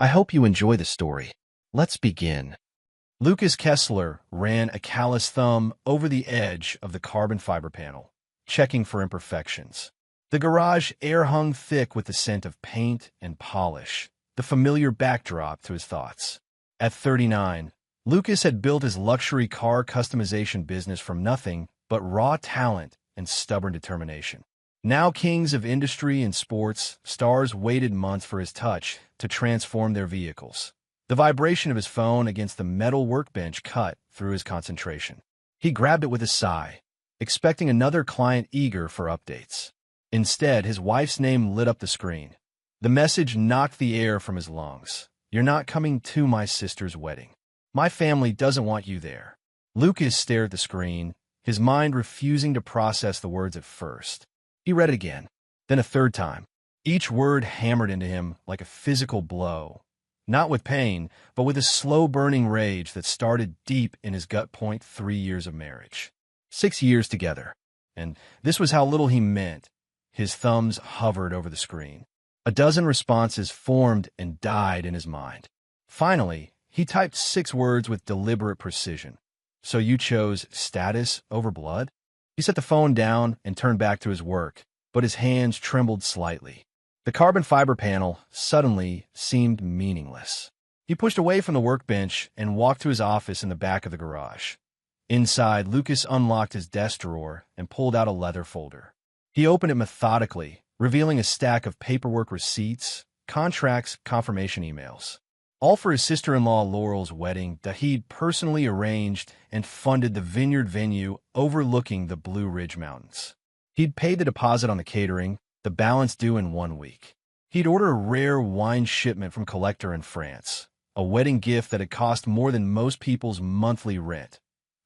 I hope you enjoy the story. Let's begin. Lucas Kessler ran a callous thumb over the edge of the carbon fiber panel, checking for imperfections. The garage air hung thick with the scent of paint and polish, the familiar backdrop to his thoughts. At 39, Lucas had built his luxury car customization business from nothing but raw talent and stubborn determination. Now kings of industry and sports, stars waited months for his touch to transform their vehicles. The vibration of his phone against the metal workbench cut through his concentration. He grabbed it with a sigh, expecting another client eager for updates. Instead, his wife's name lit up the screen. The message knocked the air from his lungs. "You're not coming to my sister's wedding. My family doesn't want you there." Lucas stared at the screen, his mind refusing to process the words at first. He read it again, then a third time. Each word hammered into him like a physical blow, not with pain, but with a slow-burning rage that started deep in his gut. 3 years of marriage. 6 years together. And this was how little he meant. His thumbs hovered over the screen. A dozen responses formed and died in his mind. Finally, he typed 6 words with deliberate precision. "So you chose status over blood?" He set the phone down and turned back to his work, but his hands trembled slightly. The carbon fiber panel suddenly seemed meaningless. He pushed away from the workbench and walked to his office in the back of the garage. Inside, Lucas unlocked his desk drawer and pulled out a leather folder. He opened it methodically, revealing a stack of paperwork, receipts, contracts, confirmation emails. All for his sister-in-law Laurel's wedding that he'd personally arranged and funded the vineyard venue overlooking the Blue Ridge Mountains. He'd paid the deposit on the catering, the balance due in 1 week. He'd ordered a rare wine shipment from collector in France, a wedding gift that had cost more than most people's monthly rent.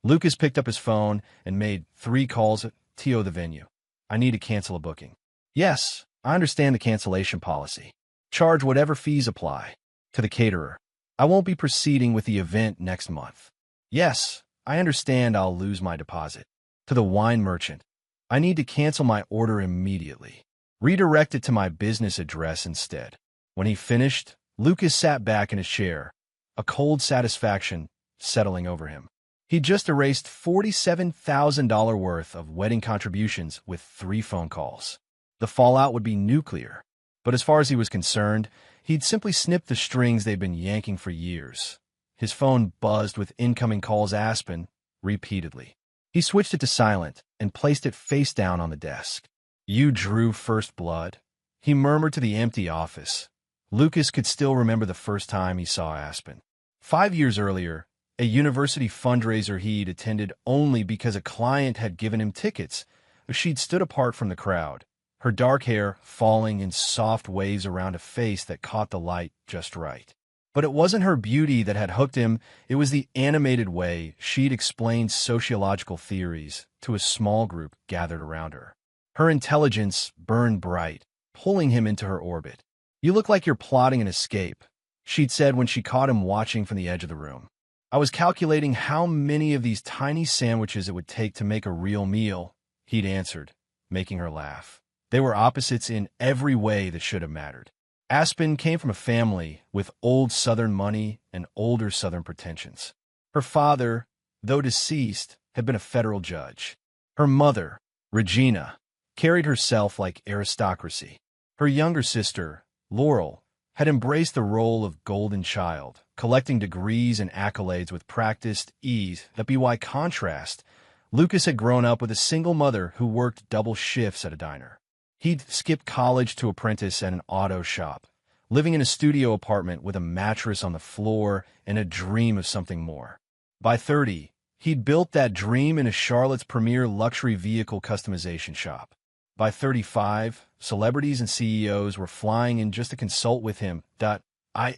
Lucas picked up his phone and made 3 calls to the venue. "I need to cancel a booking." "Yes, I understand the cancellation policy. Charge whatever fees apply." To the caterer, "I won't be proceeding with the event next month." "Yes, I understand I'll lose my deposit." To the wine merchant, "I need to cancel my order immediately. Redirect it to my business address instead." When he finished, Lucas sat back in his chair, a cold satisfaction settling over him. He'd just erased $47,000 worth of wedding contributions with 3 phone calls. The fallout would be nuclear, but as far as he was concerned, he'd simply snipped the strings they'd been yanking for years. His phone buzzed with incoming calls. Aspen, repeatedly. He switched it to silent and placed it face down on the desk. "You drew first blood?" he murmured to the empty office. Lucas could still remember the first time he saw Aspen. 5 years earlier, a university fundraiser he'd attended only because a client had given him tickets. She'd stood apart from the crowd, her dark hair falling in soft waves around a face that caught the light just right. But it wasn't her beauty that had hooked him, it was the animated way she'd explained sociological theories to a small group gathered around her. Her intelligence burned bright, pulling him into her orbit. "You look like you're plotting an escape," she'd said when she caught him watching from the edge of the room. "I was calculating how many of these tiny sandwiches it would take to make a real meal," he'd answered, making her laugh. They were opposites in every way that should have mattered. Aspen came from a family with old Southern money and older Southern pretensions. Her father, though deceased, had been a federal judge. Her mother, Regina, carried herself like aristocracy. Her younger sister, Laurel, had embraced the role of golden child, collecting degrees and accolades with practiced ease. By contrast, Lucas had grown up with a single mother who worked double shifts at a diner. He'd skipped college to apprentice at an auto shop, living in a studio apartment with a mattress on the floor and a dream of something more. By 30, he'd built that dream in a Charlotte's premier luxury vehicle customization shop. By 35, celebrities and CEOs were flying in just to consult with him.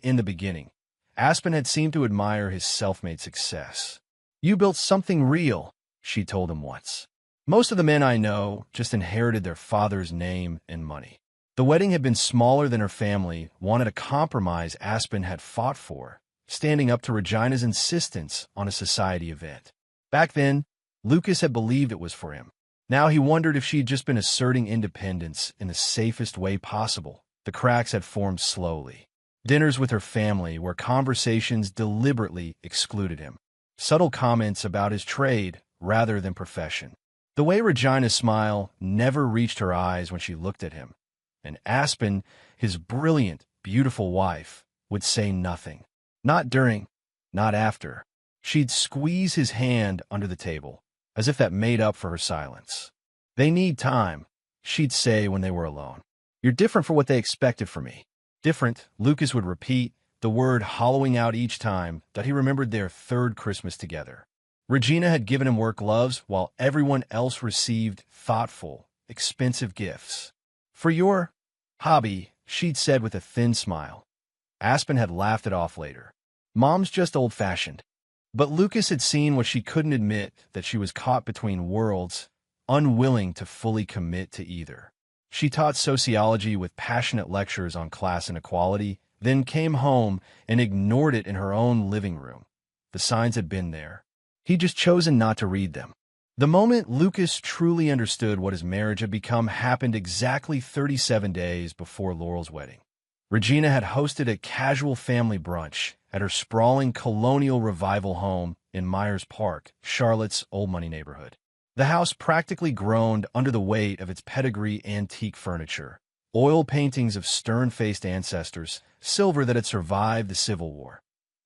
In the beginning, Aspen had seemed to admire his self-made success. "You built something real," she told him once. "Most of the men I know just inherited their father's name and money." The wedding had been smaller than her family wanted, a compromise Aspen had fought for, standing up to Regina's insistence on a society event. Back then, Lucas had believed it was for him. Now he wondered if she'd just been asserting independence in the safest way possible. The cracks had formed slowly. Dinners with her family where conversations deliberately excluded him. Subtle comments about his trade rather than profession. The way Regina's smile never reached her eyes when she looked at him. And Aspen, his brilliant, beautiful wife, would say nothing. Not during, not after. She'd squeeze his hand under the table, as if that made up for her silence. "They need time," she'd say when they were alone. "You're different for what they expected from me." Different, Lucas would repeat, the word hollowing out each time that he remembered their third Christmas together. Regina had given him work gloves while everyone else received thoughtful, expensive gifts. "For your hobby," she'd said with a thin smile. Aspen had laughed it off later. "Mom's just old-fashioned." But Lucas had seen what she couldn't admit, that she was caught between worlds, unwilling to fully commit to either. She taught sociology with passionate lectures on class inequality, then came home and ignored it in her own living room. The signs had been there. He'd just chosen not to read them. The moment Lucas truly understood what his marriage had become happened exactly 37 days before Laurel's wedding. Regina had hosted a casual family brunch at her sprawling colonial revival home in Myers Park, Charlotte's old money neighborhood. The house practically groaned under the weight of its pedigree antique furniture, oil paintings of stern-faced ancestors, silver that had survived the Civil War.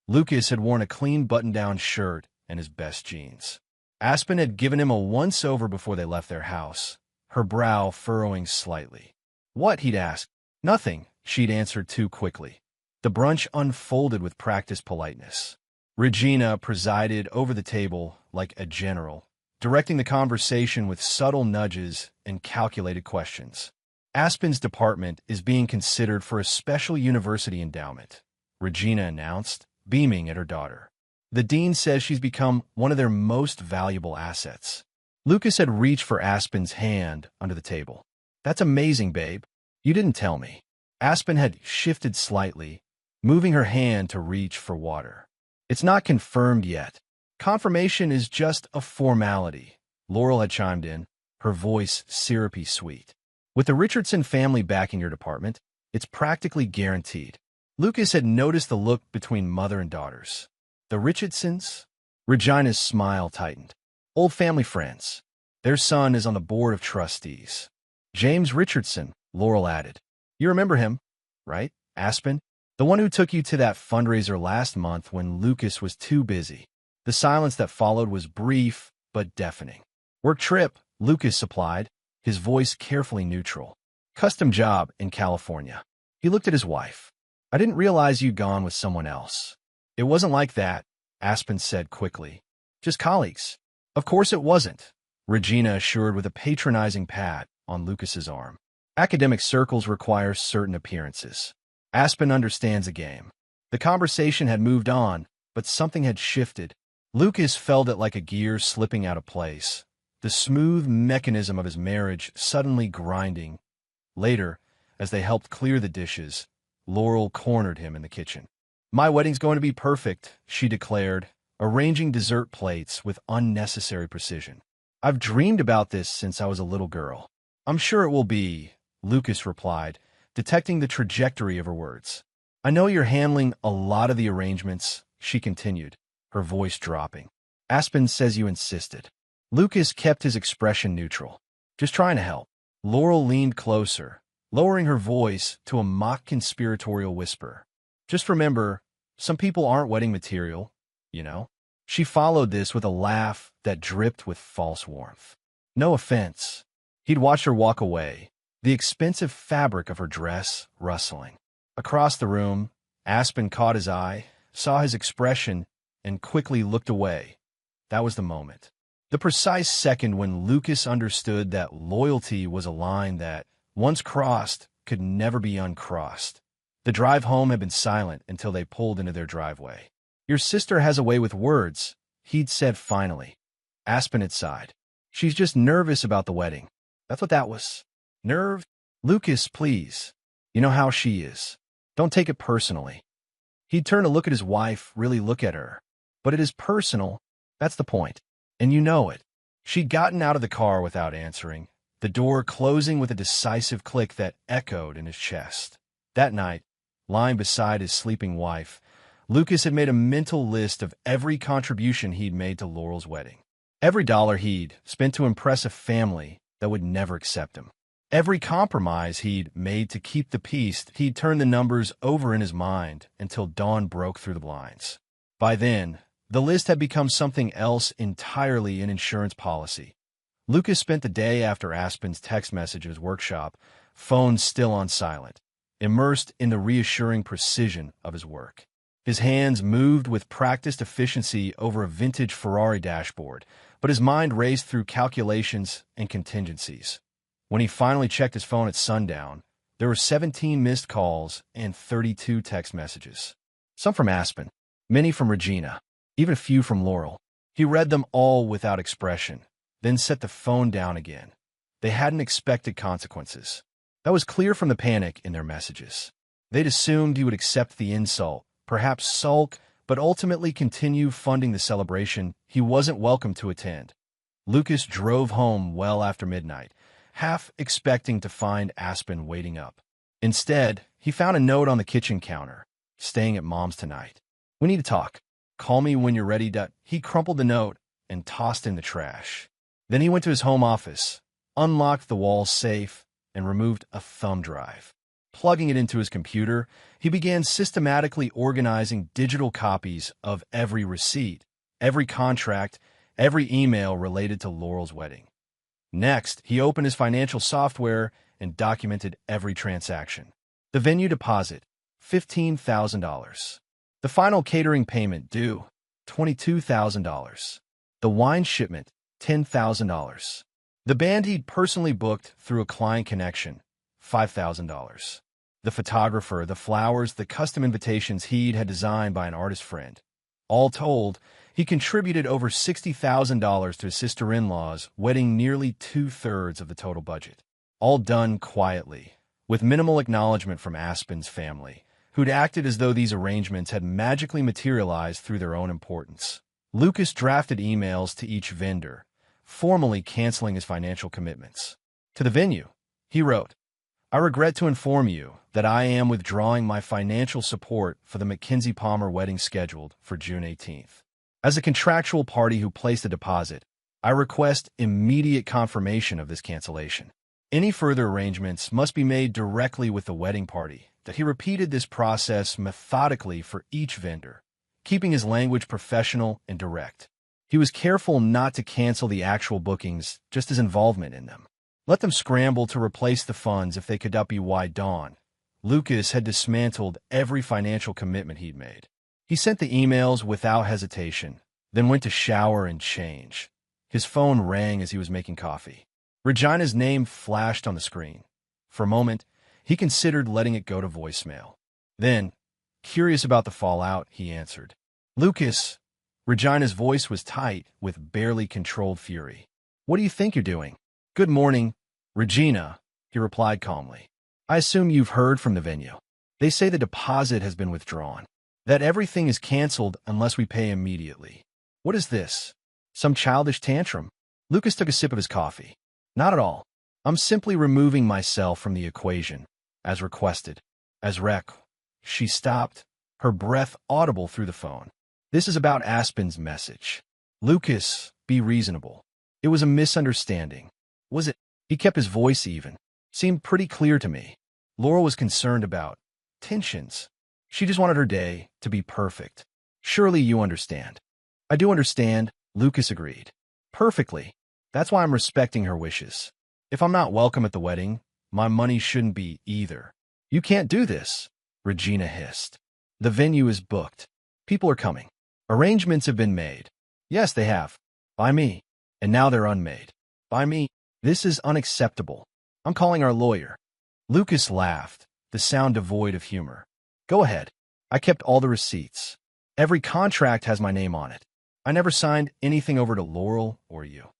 Lucas had worn a clean button-down shirt and his best jeans. Aspen had given him a once-over before they left their house, her brow furrowing slightly. "What?" he'd asked. "Nothing," she'd answered too quickly. The brunch unfolded with practiced politeness. Regina presided over the table like a general, directing the conversation with subtle nudges and calculated questions. "Aspen's department is being considered for a special university endowment," Regina announced, beaming at her daughter. "The dean says she's become one of their most valuable assets." Lucas had reached for Aspen's hand under the table. "That's amazing, babe. You didn't tell me." Aspen had shifted slightly, moving her hand to reach for water. "It's not confirmed yet. Confirmation is just a formality," Laurel had chimed in, her voice syrupy sweet. "With the Richardson family backing your department, it's practically guaranteed." Lucas had noticed the look between mother and daughters. "The Richardsons?" Regina's smile tightened. "Old family friends. Their son is on the board of trustees." "James Richardson," Laurel added. "You remember him, right, Aspen? The one who took you to that fundraiser last month when Lucas was too busy." The silence that followed was brief but deafening. "Work trip," Lucas supplied, his voice carefully neutral. "Custom job in California." He looked at his wife. "I didn't realize you'd gone with someone else." "It wasn't like that," Aspen said quickly. "Just colleagues." "Of course it wasn't," Regina assured with a patronizing pat on Lucas's arm. "Academic circles require certain appearances. Aspen understands the game." The conversation had moved on, but something had shifted. Lucas felt it like a gear slipping out of place, the smooth mechanism of his marriage suddenly grinding. Later, as they helped clear the dishes, Laurel cornered him in the kitchen. "My wedding's going to be perfect," she declared, arranging dessert plates with unnecessary precision. "I've dreamed about this since I was a little girl." "I'm sure it will be," Lucas replied, detecting the trajectory of her words. "I know you're handling a lot of the arrangements," she continued, her voice dropping. "Aspen says you insisted." Lucas kept his expression neutral. "Just trying to help." Laurel leaned closer, lowering her voice to a mock conspiratorial whisper. "Just remember, some people aren't wedding material, you know?" She followed this with a laugh that dripped with false warmth. "No offense." He'd watched her walk away, the expensive fabric of her dress rustling. Across the room, Aspen caught his eye, saw his expression, and quickly looked away. That was the moment. The precise second when Lucas understood that loyalty was a line that, once crossed, could never be uncrossed. The drive home had been silent until they pulled into their driveway. "Your sister has a way with words," he'd said finally. Aspen had sighed. "She's just nervous about the wedding." "That's what that was." "Nerve?" "Lucas, please. You know how she is. Don't take it personally." He'd turn to look at his wife, really look at her. "But it is personal. That's the point. And you know it." She'd gotten out of the car without answering, the door closing with a decisive click that echoed in his chest. That night, lying beside his sleeping wife, Lucas had made a mental list of every contribution he'd made to Laurel's wedding. Every dollar he'd spent to impress a family that would never accept him. Every compromise he'd made to keep the peace. He'd turned the numbers over in his mind until dawn broke through the blinds. By then, the list had become something else entirely, an insurance policy. Lucas spent the day after Aspen's text message at his workshop, phone still on silent, immersed in the reassuring precision of his work. His hands moved with practiced efficiency over a vintage Ferrari dashboard, but his mind raced through calculations and contingencies. When he finally checked his phone at sundown, there were 17 missed calls and 32 text messages. Some from Aspen, many from Regina, even a few from Laurel. He read them all without expression, then set the phone down again. They hadn't expected consequences. That was clear from the panic in their messages. They'd assumed he would accept the insult, perhaps sulk, but ultimately continue funding the celebration he wasn't welcome to attend. Lucas drove home well after midnight, half expecting to find Aspen waiting up. Instead, he found a note on the kitchen counter, "Staying at Mom's tonight. We need to talk. Call me when you're ready." He crumpled the note and tossed in the trash. Then he went to his home office, unlocked the wall safe, and removed a thumb drive. Plugging it into his computer, he began systematically organizing digital copies of every receipt, every contract, every email related to Laurel's wedding. Next, he opened his financial software and documented every transaction. The venue deposit, $15,000. The final catering payment due, $22,000. The wine shipment, $10,000. The band he'd personally booked through a client connection, $5,000. The photographer, the flowers, the custom invitations he'd had designed by an artist friend. All told, he contributed over $60,000 to his sister-in-law's wedding, nearly 2/3 of the total budget. All done quietly, with minimal acknowledgement from Aspen's family, who'd acted as though these arrangements had magically materialized through their own importance. Lucas drafted emails to each vendor, formally canceling his financial commitments. To the venue, he wrote, "I regret to inform you that I am withdrawing my financial support for the Mackenzie Palmer wedding scheduled for June 18th. As a contractual party who placed a deposit, I request immediate confirmation of this cancellation. Any further arrangements must be made directly with the wedding party." That he repeated this process methodically for each vendor, keeping his language professional and direct. He was careful not to cancel the actual bookings, just his involvement in them. Let them scramble to replace the funds if they could not be wide dawn. Lucas had dismantled every financial commitment he'd made. He sent the emails without hesitation, then went to shower and change. His phone rang as he was making coffee. Regina's name flashed on the screen. For a moment, he considered letting it go to voicemail. Then, curious about the fallout, he answered. "Lucas." Regina's voice was tight with barely controlled fury. "What do you think you're doing?" "Good morning, Regina," he replied calmly. "I assume you've heard from the venue. They say the deposit has been withdrawn, that everything is canceled unless we pay immediately. What is this? Some childish tantrum?" Lucas took a sip of his coffee. "Not at all. I'm simply removing myself from the equation, as requested. As rec." She stopped, her breath audible through the phone. "This is about Aspen's message. Lucas, be reasonable. It was a misunderstanding." "Was it?" He kept his voice even. "Seemed pretty clear to me. Laurel was concerned about tensions. She just wanted her day to be perfect. Surely you understand." "I do understand," Lucas agreed. "Perfectly. That's why I'm respecting her wishes. If I'm not welcome at the wedding, my money shouldn't be either." "You can't do this," Regina hissed. "The venue is booked. People are coming. Arrangements have been made." "Yes, they have. By me. And now they're unmade. By me. This is unacceptable. I'm calling our lawyer." Lucas laughed, the sound devoid of humor. "Go ahead. I kept all the receipts. Every contract has my name on it. I never signed anything over to Laurel or you."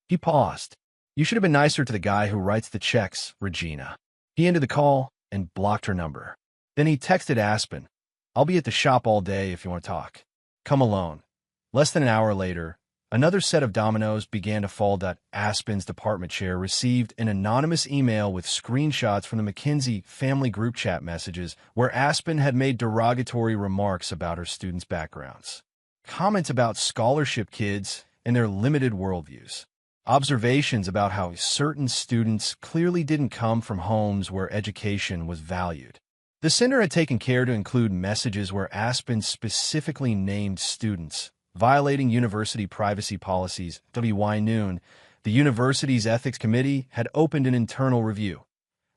He paused. "You should have been nicer to the guy who writes the checks, Regina." He ended the call and blocked her number. Then he texted Aspen, "I'll be at the shop all day if you want to talk. Come alone." Less than an hour later, Another set of dominoes began to fall. That Aspen's department chair received an anonymous email with screenshots from the McKinsey family group chat messages where Aspen had made derogatory remarks about her students' backgrounds. Comments about scholarship kids and their limited worldviews. Observations about how certain students clearly didn't come from homes where education was valued. The center had taken care to include messages where Aspen specifically named students violating university privacy policies. WY noon, the university's ethics committee had opened an internal review.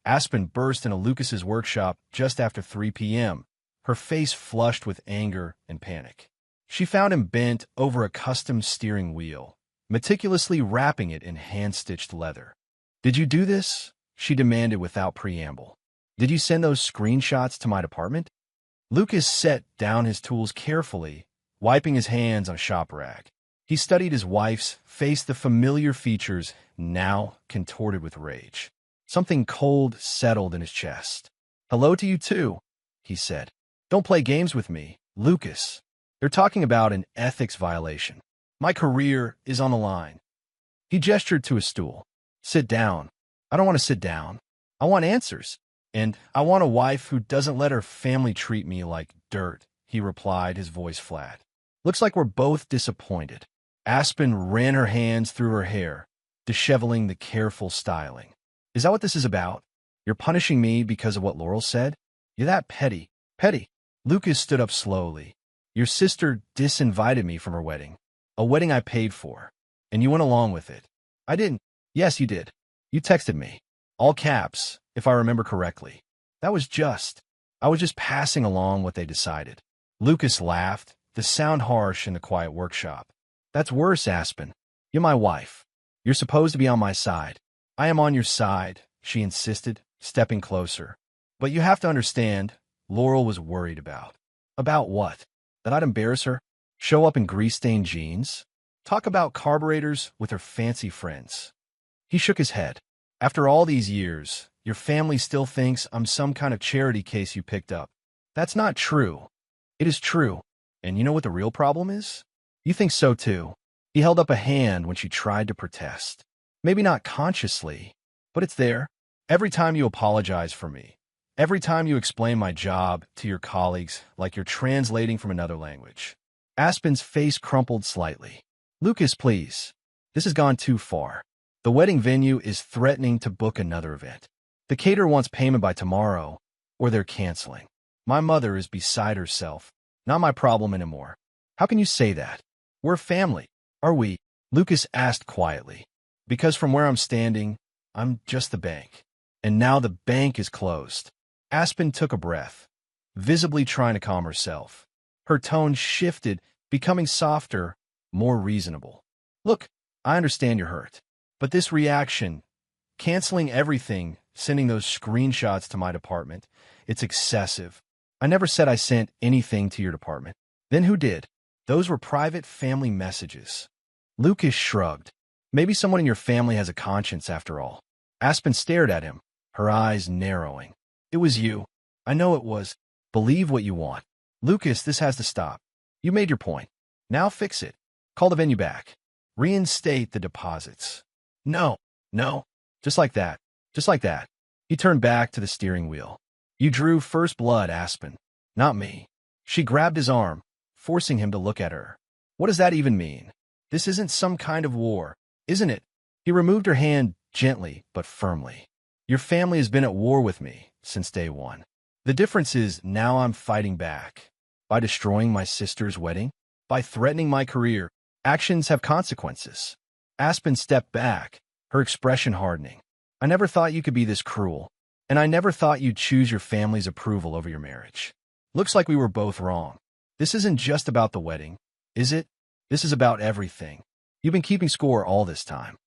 Aspen burst into Lucas's workshop just after 3 p.m., her face flushed with anger and panic. She found him bent over a custom steering wheel, meticulously wrapping it in hand-stitched leather. "Did you do this?" she demanded without preamble. "Did you send those screenshots to my department?" Lucas set down his tools carefully, wiping his hands on a shop rag. He studied his wife's face, the familiar features now contorted with rage. Something cold settled in his chest. "Hello to you too," he said. "Don't play games with me, Lucas. They're talking about an ethics violation. My career is on the line." He gestured to a stool. "Sit down." "I don't want to sit down. I want answers. And I want a wife who doesn't let her family treat me like dirt," he replied, his voice flat. "Looks like we're both disappointed." Aspen ran her hands through her hair, disheveling the careful styling. "Is that what this is about? You're punishing me because of what Laurel said? You're that petty." "Petty?" Lucas stood up slowly. "Your sister disinvited me from her wedding. A wedding I paid for. And you went along with it." "I didn't." "Yes, you did. You texted me. All caps, if I remember correctly. I was just passing along what they decided." Lucas laughed, the sound harsh in the quiet workshop. "That's worse, Aspen. You're my wife. You're supposed to be on my side." "I am on your side," she insisted, stepping closer. "But you have to understand," Laurel was worried about. "About what? That I'd embarrass her? Show up in grease-stained jeans? Talk about carburetors with her fancy friends?" He shook his head. "After all these years, your family still thinks I'm some kind of charity case you picked up. That's not true." "It is true. And you know what the real problem is? You think so too." He held up a hand when she tried to protest. "Maybe not consciously, but it's there. Every time you apologize for me, every time you explain my job to your colleagues like you're translating from another language." Aspen's face crumpled slightly. "Lucas, please. This has gone too far. The wedding venue is threatening to book another event. The caterer wants payment by tomorrow, or they're canceling. My mother is beside herself. Not my problem anymore." "How can you say that? We're a family, are we?" Lucas asked quietly. "Because from where I'm standing, I'm just the bank. And now the bank is closed." Aspen took a breath, visibly trying to calm herself. Her tone shifted, becoming softer, more reasonable. "Look, I understand you're hurt. But this reaction, canceling everything, sending those screenshots to my department, it's excessive. I never said I sent anything to your department." "Then who did?" "Those were private family messages." Lucas shrugged. "Maybe someone in your family has a conscience after all." Aspen stared at him, her eyes narrowing. "It was you. I know it was. Believe what you want. Lucas, this has to stop. You made your point. Now fix it. Call the venue back. Reinstate the deposits." "No, no. Just like that. Just like that." He turned back to the steering wheel. "You drew first blood, Aspen. Not me." She grabbed his arm, forcing him to look at her. "What does that even mean? This isn't some kind of war, isn't it?" He removed her hand gently but firmly. "Your family has been at war with me since day one. The difference is now I'm fighting back. By destroying my sister's wedding, by threatening my career, actions have consequences." Aspen stepped back, her expression hardening. "I never thought you could be this cruel. And I never thought you'd choose your family's approval over your marriage. Looks like we were both wrong. This isn't just about the wedding, is it? This is about everything. You've been keeping score all this time."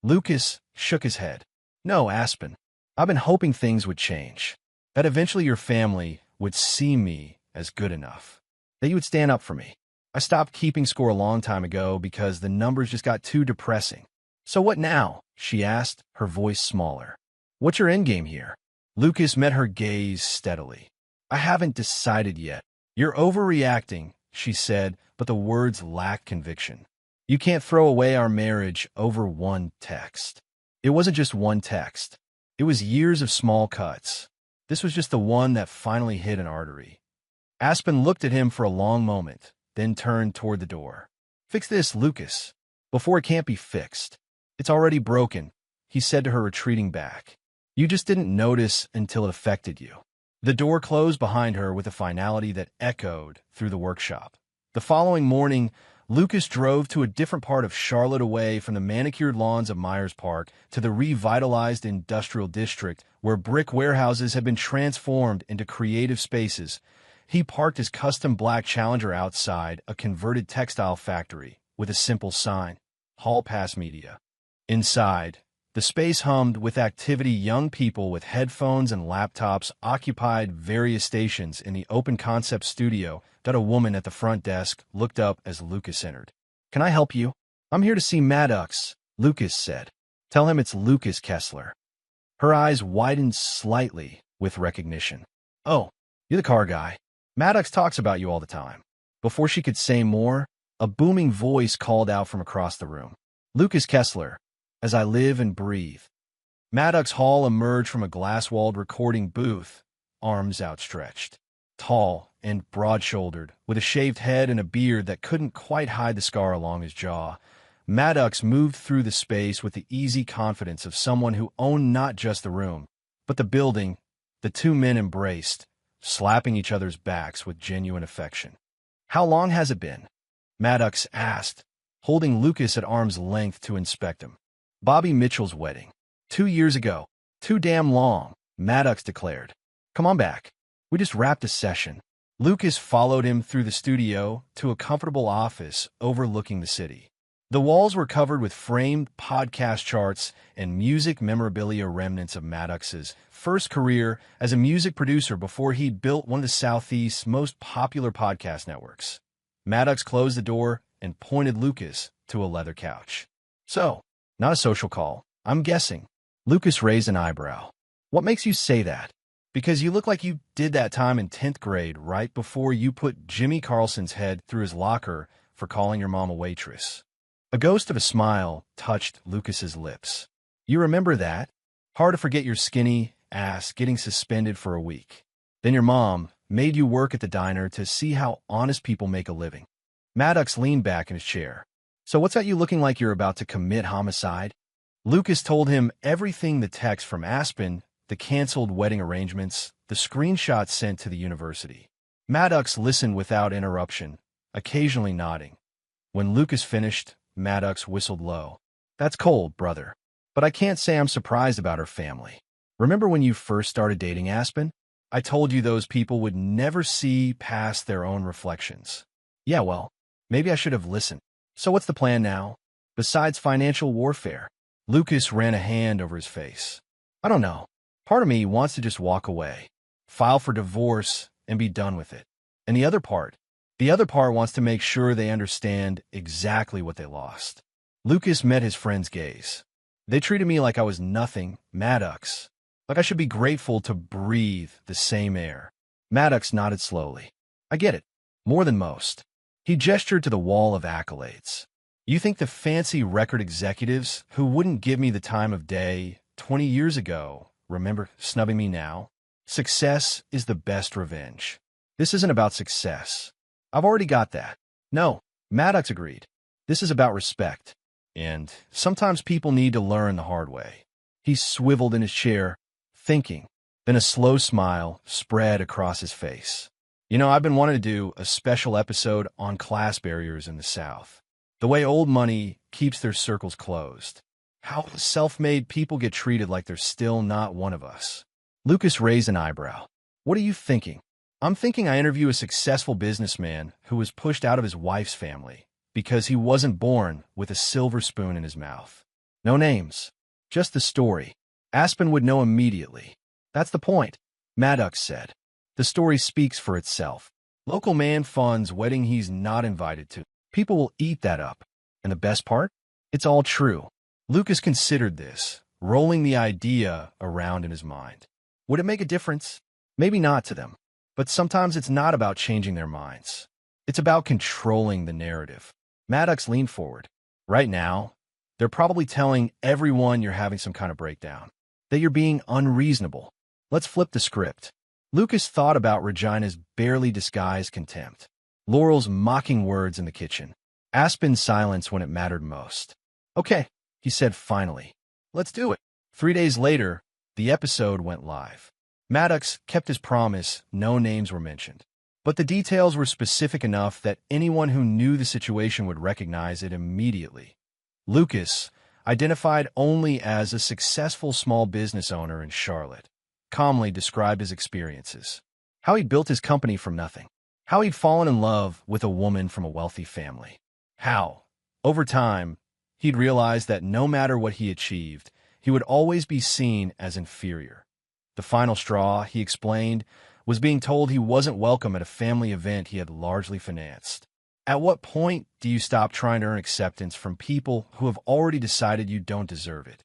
Lucas shook his head. "No, Aspen. I've been hoping things would change. That eventually your family would see me as good enough. That you would stand up for me. I stopped keeping score a long time ago because the numbers just got too depressing." "So what now?" she asked, her voice smaller. "What's your endgame here?" Lucas met her gaze steadily. "I haven't decided yet." "You're overreacting," she said, but the words lacked conviction. You can't throw away our marriage over one text. It wasn't just one text. It was years of small cuts. This was just the one that finally hit an artery. Aspen looked at him for a long moment, then turned toward the door. Fix this, Lucas, before it can't be fixed. It's already broken, he said to her, retreating back. You just didn't notice until it affected you. The door closed behind her with a finality that echoed through the workshop. The following morning, Lucas drove to a different part of Charlotte, away from the manicured lawns of Myers Park to the revitalized industrial district where brick warehouses had been transformed into creative spaces. He parked his custom black Challenger outside a converted textile factory with a simple sign, Hall Pass Media. Inside, the space hummed with activity. Young people with headphones and laptops occupied various stations in the open-concept studio that a woman at the front desk looked up as Lucas entered. Can I help you? I'm here to see Maddox, Lucas said. Tell him it's Lucas Kessler. Her eyes widened slightly with recognition. Oh, you're the car guy. Maddox talks about you all the time. Before she could say more, a booming voice called out from across the room. Lucas Kessler, as I live and breathe. Maddox Hall emerged from a glass-walled recording booth, arms outstretched. Tall and broad-shouldered, with a shaved head and a beard that couldn't quite hide the scar along his jaw, Maddox moved through the space with the easy confidence of someone who owned not just the room, but the building. The two men embraced, slapping each other's backs with genuine affection. How long has it been? Maddox asked, holding Lucas at arm's length to inspect him. Bobby Mitchell's wedding. 2 years ago. Too damn long, Maddox declared. Come on back. We just wrapped a session. Lucas followed him through the studio to a comfortable office overlooking the city. The walls were covered with framed podcast charts and music memorabilia, remnants of Maddox's first career as a music producer before he'd built one of the Southeast's most popular podcast networks. Maddox closed the door and pointed Lucas to a leather couch. So, not a social call, I'm guessing. Lucas raised an eyebrow. What makes you say that? Because you look like you did that time in 10th grade right before you put Jimmy Carlson's head through his locker for calling your mom a waitress. A ghost of a smile touched Lucas's lips. You remember that? Hard to forget your skinny ass getting suspended for a week. Then your mom made you work at the diner to see how honest people make a living. Maddox leaned back in his chair. So what's got you looking like you're about to commit homicide? Lucas told him everything: the text from Aspen, the canceled wedding arrangements, the screenshots sent to the university. Maddox listened without interruption, occasionally nodding. When Lucas finished, Maddox whistled low. That's cold, brother. But I can't say I'm surprised about her family. Remember when you first started dating Aspen? I told you those people would never see past their own reflections. Yeah, well, maybe I should have listened. So what's the plan now? Besides financial warfare? Lucas ran a hand over his face. I don't know. Part of me wants to just walk away, file for divorce, and be done with it. And the other part wants to make sure they understand exactly what they lost. Lucas met his friend's gaze. They treated me like I was nothing, Maddox. Like I should be grateful to breathe the same air. Maddox nodded slowly. I get it. More than most. He gestured to the wall of accolades. You think the fancy record executives who wouldn't give me the time of day 20 years ago remember snubbing me now? Success is the best revenge. This isn't about success. I've already got that. No, Maddox agreed. This is about respect. And sometimes people need to learn the hard way. He swiveled in his chair, thinking. Then a slow smile spread across his face. You know, I've been wanting to do a special episode on class barriers in the South. The way old money keeps their circles closed. How self-made people get treated like they're still not one of us. Lucas raised an eyebrow. What are you thinking? I'm thinking I interview a successful businessman who was pushed out of his wife's family because he wasn't born with a silver spoon in his mouth. No names, just the story. Aspen would know immediately. That's the point, Maddox said. The story speaks for itself. Local man funds wedding he's not invited to. People will eat that up. And the best part? It's all true. Lucas considered this, rolling the idea around in his mind. Would it make a difference? Maybe not to them. But sometimes it's not about changing their minds. It's about controlling the narrative. Maddox leaned forward. Right now, they're probably telling everyone you're having some kind of breakdown, that you're being unreasonable. Let's flip the script. Lucas thought about Regina's barely disguised contempt, Laurel's mocking words in the kitchen, Aspen's silence when it mattered most. Okay, he said finally. Let's do it. 3 days later, the episode went live. Maddox kept his promise, no names were mentioned. But the details were specific enough that anyone who knew the situation would recognize it immediately. Lucas, identified only as a successful small business owner in Charlotte, calmly described his experiences. How he'd built his company from nothing. How he'd fallen in love with a woman from a wealthy family. How, over time, he'd realized that no matter what he achieved, he would always be seen as inferior. The final straw, he explained, was being told he wasn't welcome at a family event he had largely financed. At what point do you stop trying to earn acceptance from people who have already decided you don't deserve it?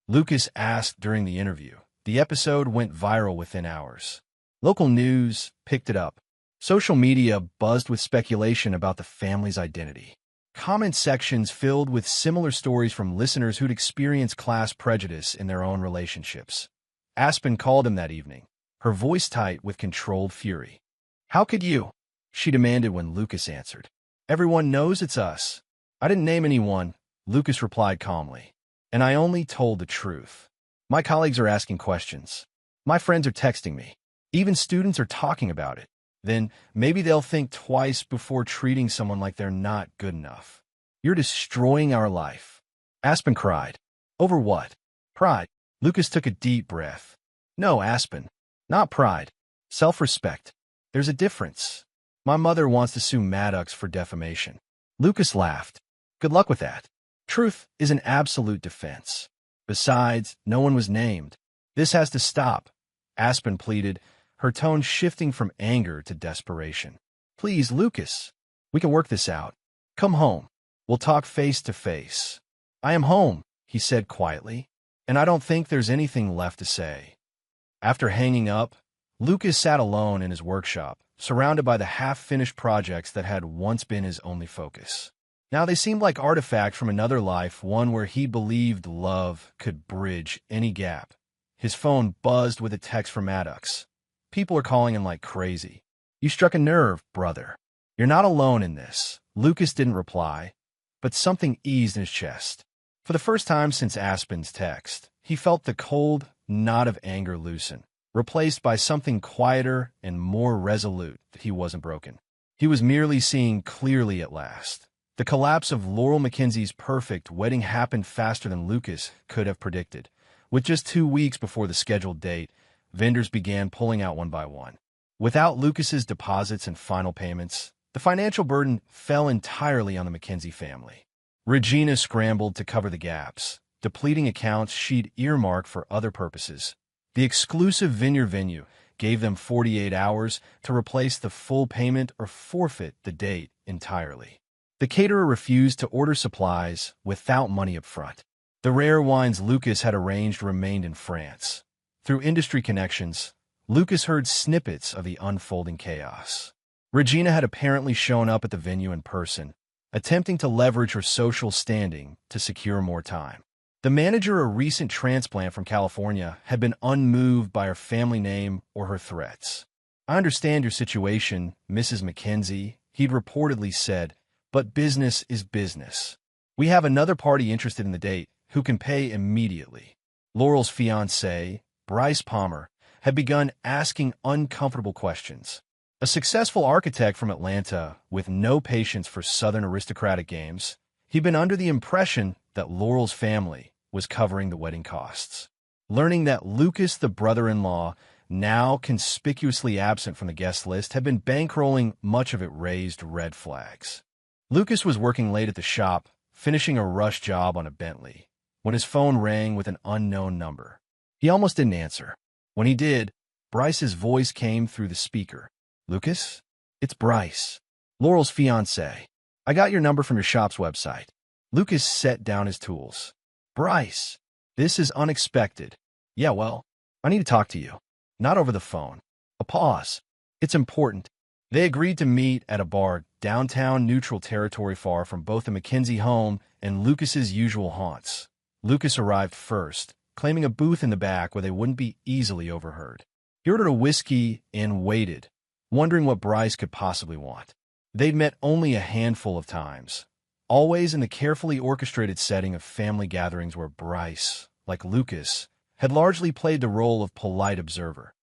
Lucas asked during the interview. The episode went viral within hours. Local news picked it up. Social media buzzed with speculation about the family's identity. Comment sections filled with similar stories from listeners who'd experienced class prejudice in their own relationships. Aspen called him that evening, her voice tight with controlled fury. "How could you?" she demanded when Lucas answered. "Everyone knows it's us." "I didn't name anyone," Lucas replied calmly. "And I only told the truth. My colleagues are asking questions. My friends are texting me. Even students are talking about it. Then maybe they'll think twice before treating someone like they're not good enough. You're destroying our life." Aspen cried. "Over what?" "Pride." Lucas took a deep breath. "No, Aspen. Not pride. Self-respect. There's a difference. My mother wants to sue Maddox for defamation." Lucas laughed. "Good luck with that. Truth is an absolute defense. Besides, no one was named. This has to stop," Aspen pleaded, her tone shifting from anger to desperation. "Please, Lucas. We can work this out. Come home. We'll talk face to face." "I am home," he said quietly, "and I don't think there's anything left to say." After hanging up, Lucas sat alone in his workshop, surrounded by the half-finished projects that had once been his only focus. Now they seemed like artifacts from another life, one where he believed love could bridge any gap. His phone buzzed with a text from Maddox. "People are calling him like crazy. You struck a nerve, brother. You're not alone in this." Lucas didn't reply, but something eased in his chest. For the first time since Aspen's text, he felt the cold knot of anger loosen, replaced by something quieter and more resolute that he wasn't broken. He was merely seeing clearly at last. The collapse of Laurel Mackenzie's perfect wedding happened faster than Lucas could have predicted. With just 2 weeks before the scheduled date, vendors began pulling out one by one. Without Lucas's deposits and final payments, the financial burden fell entirely on the Mackenzie family. Regina scrambled to cover the gaps, depleting accounts she'd earmarked for other purposes. The exclusive vineyard venue gave them 48 hours to replace the full payment or forfeit the date entirely. The caterer refused to order supplies without money up front. The rare wines Lucas had arranged remained in France. Through industry connections, Lucas heard snippets of the unfolding chaos. Regina had apparently shown up at the venue in person, attempting to leverage her social standing to secure more time. The manager, a recent transplant from California, had been unmoved by her family name or her threats. "I understand your situation, Mrs. Mackenzie," he'd reportedly said, "but business is business. We have another party interested in the date who can pay immediately." Laurel's fiancé, Bryce Palmer, had begun asking uncomfortable questions. A successful architect from Atlanta with no patience for Southern aristocratic games, he'd been under the impression that Laurel's family was covering the wedding costs. Learning that Lucas, the brother-in-law, now conspicuously absent from the guest list, had been bankrolling much of it raised red flags. Lucas was working late at the shop, finishing a rush job on a Bentley, when his phone rang with an unknown number. He almost didn't answer. When he did, Bryce's voice came through the speaker. "Lucas? It's Bryce, Laurel's fiancé. I got your number from your shop's website." Lucas set down his tools. "Bryce, this is unexpected." "Yeah, well, I need to talk to you. Not over the phone." A pause. "It's important." They agreed to meet at a bar downtown, neutral territory far from both the Mackenzie home and Lucas's usual haunts. Lucas arrived first, claiming a booth in the back where they wouldn't be easily overheard. He ordered a whiskey and waited, wondering what Bryce could possibly want. They'd met only a handful of times, always in the carefully orchestrated setting of family gatherings where Bryce, like Lucas, had largely played the role of polite observer.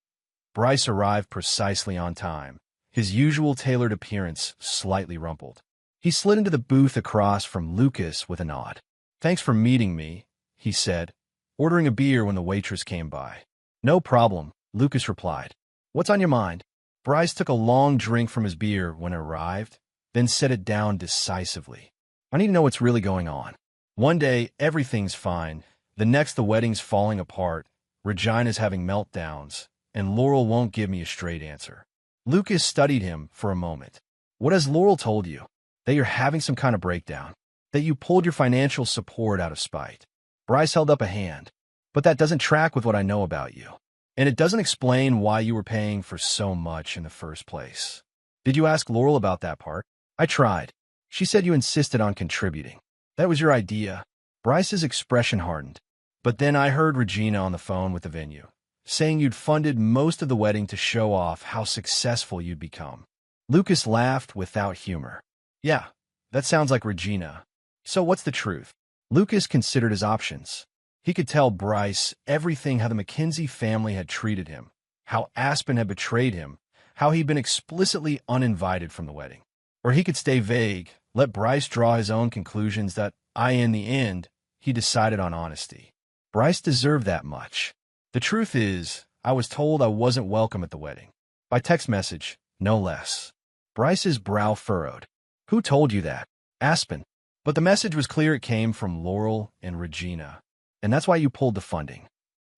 Bryce arrived precisely on time, his usual tailored appearance slightly rumpled. He slid into the booth across from Lucas with a nod. "Thanks for meeting me," he said, ordering a beer when the waitress came by. "No problem," Lucas replied. "What's on your mind?" Bryce took a long drink from his beer when it arrived, then set it down decisively. "I need to know what's really going on. One day, everything's fine. The next, the wedding's falling apart, Regina's having meltdowns, and Laurel won't give me a straight answer." Lucas studied him for a moment. "What has Laurel told you? That you're having some kind of breakdown? That you pulled your financial support out of spite?" Bryce held up a hand. "But that doesn't track with what I know about you. And it doesn't explain why you were paying for so much in the first place." "Did you ask Laurel about that part?" "I tried. She said you insisted on contributing. That was your idea." Bryce's expression hardened. "But then I heard Regina on the phone with the venue, saying you'd funded most of the wedding to show off how successful you'd become." Lucas laughed without humor. "Yeah, that sounds like Regina. So what's the truth?" Lucas considered his options. He could tell Bryce everything: how the Mackenzie family had treated him, how Aspen had betrayed him, how he'd been explicitly uninvited from the wedding. Or he could stay vague, let Bryce draw his own conclusions that, in the end, he decided on honesty. Bryce deserved that much. "The truth is, I was told I wasn't welcome at the wedding. By text message, no less." Bryce's brow furrowed. "Who told you that?" "Aspen. But the message was clear: it came from Laurel and Regina. And that's why you pulled the funding."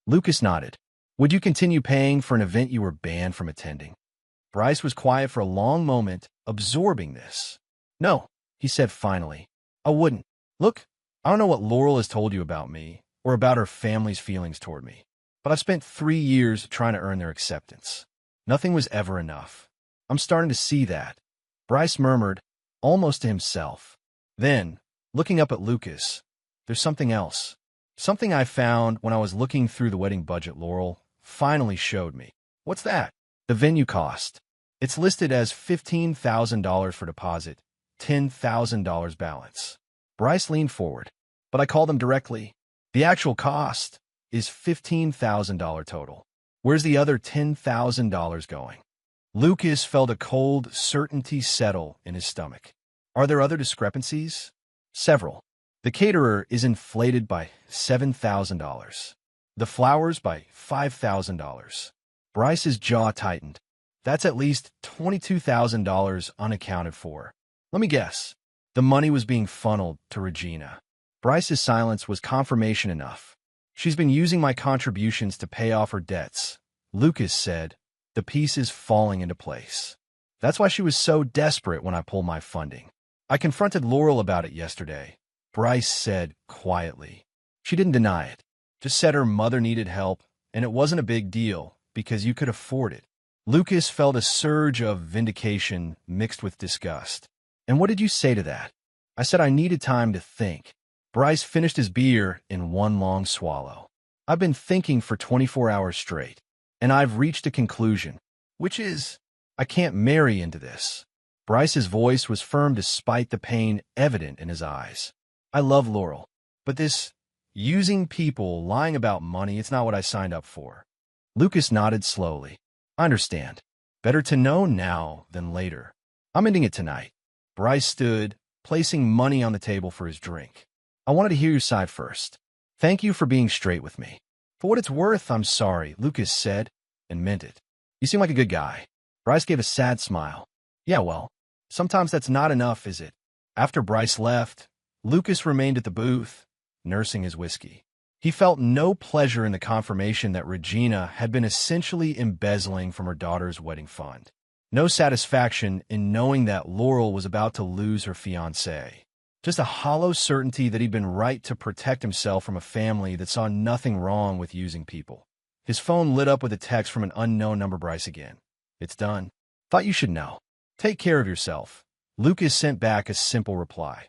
Lucas nodded. "Would you continue paying for an event you were banned from attending?" Bryce was quiet for a long moment, absorbing this. "No," he said finally. "I wouldn't. Look, I don't know what Laurel has told you about me, or about her family's feelings toward me, but I've spent 3 years trying to earn their acceptance. Nothing was ever enough. I'm starting to see that." Bryce murmured, almost to himself. Then, looking up at Lucas, "There's something else. Something I found when I was looking through the wedding budget Laurel finally showed me." "What's that?" "The venue cost. It's listed as $15,000 for deposit, $10,000 balance." Bryce leaned forward. "But I called them directly. The actual cost is $15,000 total. Where's the other $10,000 going?" Lucas felt a cold certainty settle in his stomach. "Are there other discrepancies?" "Several. The caterer is inflated by $7,000. The flowers by $5,000. Bryce's jaw tightened. "That's at least $22,000 unaccounted for. Let me guess. The money was being funneled to Regina." Bryce's silence was confirmation enough. "She's been using my contributions to pay off her debts," Lucas said, the pieces falling into place. "That's why she was so desperate when I pulled my funding. I confronted Laurel about it yesterday," Bryce said quietly. "She didn't deny it. Just said her mother needed help, and it wasn't a big deal because you could afford it." Lucas felt a surge of vindication mixed with disgust. "And what did you say to that?" "I said I needed time to think." Bryce finished his beer in one long swallow. "I've been thinking for 24 hours straight, and I've reached a conclusion, which is, I can't marry into this." Bryce's voice was firm despite the pain evident in his eyes. "I love Laurel, but this using people, lying about money, it's not what I signed up for." Lucas nodded slowly. "I understand. Better to know now than later. I'm ending it tonight." Bryce stood, placing money on the table for his drink. "I wanted to hear your side first. Thank you for being straight with me." "For what it's worth, I'm sorry," Lucas said, and meant it. "You seem like a good guy." Bryce gave a sad smile. "Yeah, well, sometimes that's not enough, is it?" After Bryce left, Lucas remained at the booth, nursing his whiskey. He felt no pleasure in the confirmation that Regina had been essentially embezzling from her daughter's wedding fund. No satisfaction in knowing that Laurel was about to lose her fiancé. Just a hollow certainty that he'd been right to protect himself from a family that saw nothing wrong with using people. His phone lit up with a text from an unknown number. "Bryce again. It's done. Thought you should know." Take care of yourself. Lucas sent back a simple reply.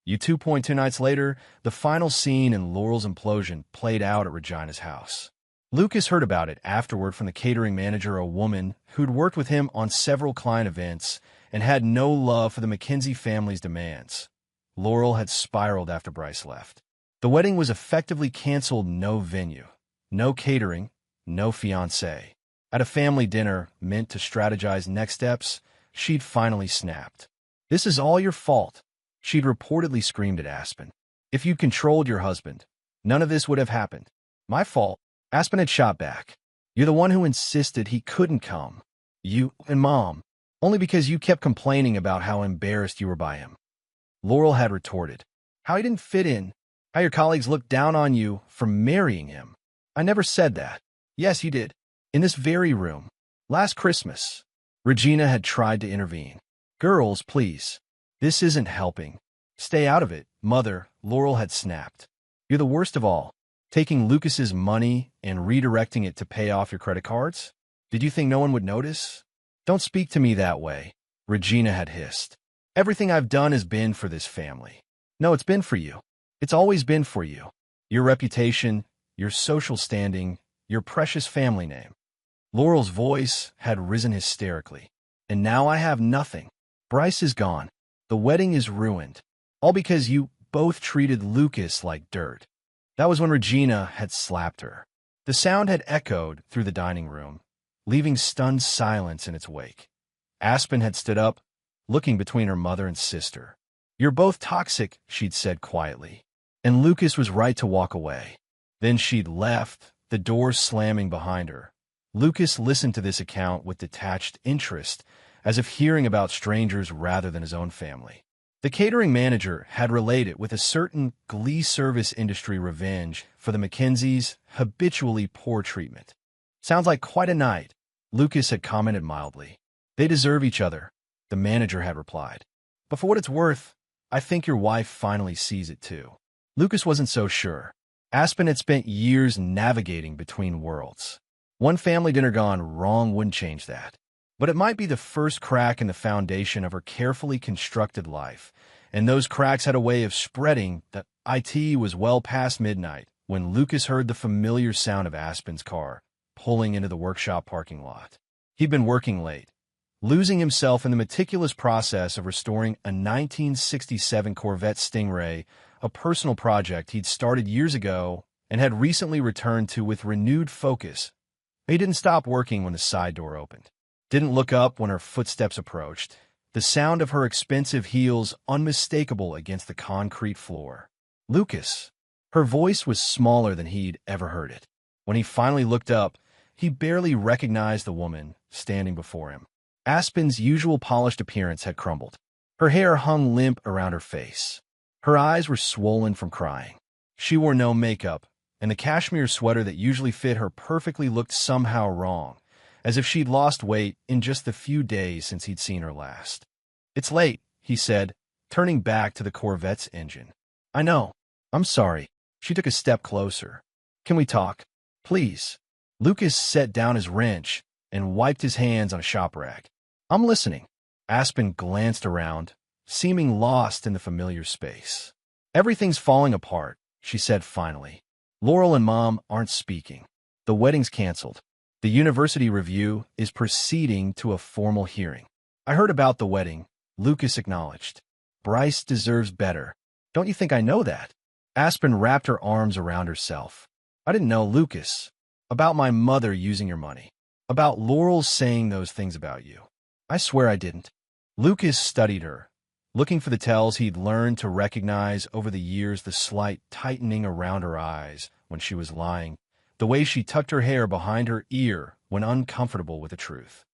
2.2 nights later, the final scene in Laurel's implosion played out at Regina's house. Lucas heard about it afterward from the catering manager, a woman who'd worked with him on several client events and had no love for the McKenzie family's demands. Laurel had spiraled after Bryce left. The wedding was effectively canceled. No venue, no catering, no fiancé. At a family dinner meant to strategize next steps, she'd finally snapped. "This is all your fault," she'd reportedly screamed at Aspen. "If you'd controlled your husband, none of this would have happened." "My fault," Aspen had shot back. "You're the one who insisted he couldn't come. You and Mom. Only because you kept complaining about how embarrassed you were by him." Laurel had retorted. "How he didn't fit in. How your colleagues looked down on you for marrying him." "I never said that." "Yes, you did. In this very room. Last Christmas." Regina had tried to intervene. "Girls, please. This isn't helping. Stay out of it, Mother," Laurel had snapped. "You're the worst of all. Taking Lucas's money and redirecting it to pay off your credit cards? Did you think no one would notice?" "Don't speak to me that way," Regina had hissed. "Everything I've done has been for this family." "No, it's been for you. It's always been for you. Your reputation, your social standing, your precious family name." Laurel's voice had risen hysterically. "And now I have nothing. Bryce is gone. The wedding is ruined. All because you both treated Lucas like dirt." That was when Regina had slapped her. The sound had echoed through the dining room, leaving stunned silence in its wake. Aspen had stood up, looking between her mother and sister. "You're both toxic," she'd said quietly. And Lucas was right to walk away. Then she'd left, the door slamming behind her. Lucas listened to this account with detached interest, as if hearing about strangers rather than his own family. The catering manager had relayed it with a certain glee service industry revenge for the McKenzies' habitually poor treatment. "Sounds like quite a night," Lucas had commented mildly. "They deserve each other," the manager had replied. "But for what it's worth, I think your wife finally sees it too." Lucas wasn't so sure. Aspen had spent years navigating between worlds. One family dinner gone wrong wouldn't change that. But it might be the first crack in the foundation of her carefully constructed life, and those cracks had a way of spreading that it was well past midnight when Lucas heard the familiar sound of Aspen's car pulling into the workshop parking lot. He'd been working late, losing himself in the meticulous process of restoring a 1967 Corvette Stingray, a personal project he'd started years ago and had recently returned to with renewed focus. He didn't stop working when the side door opened. Didn't look up when her footsteps approached, the sound of her expensive heels unmistakable against the concrete floor. "Lucas." Her voice was smaller than he'd ever heard it. When he finally looked up, he barely recognized the woman standing before him. Aspen's usual polished appearance had crumbled. Her hair hung limp around her face. Her eyes were swollen from crying. She wore no makeup, and the cashmere sweater that usually fit her perfectly looked somehow wrong, as if she'd lost weight in just the few days since he'd seen her last. "It's late," he said, turning back to the Corvette's engine. "I know. I'm sorry." She took a step closer. "Can we talk? Please." Lucas set down his wrench and wiped his hands on a shop rag. "I'm listening." Aspen glanced around, seeming lost in the familiar space. "Everything's falling apart," she said finally. "Laurel and Mom aren't speaking. The wedding's canceled. The university review is proceeding to a formal hearing." "I heard about the wedding," Lucas acknowledged. "Bryce deserves better. Don't you think I know that?" Aspen wrapped her arms around herself. "I didn't know, Lucas. About my mother using your money. About Laurel saying those things about you. I swear I didn't." Lucas studied her, looking for the tells he'd learned to recognize over the years, the slight tightening around her eyes when she was lying, the way she tucked her hair behind her ear when uncomfortable with the truth.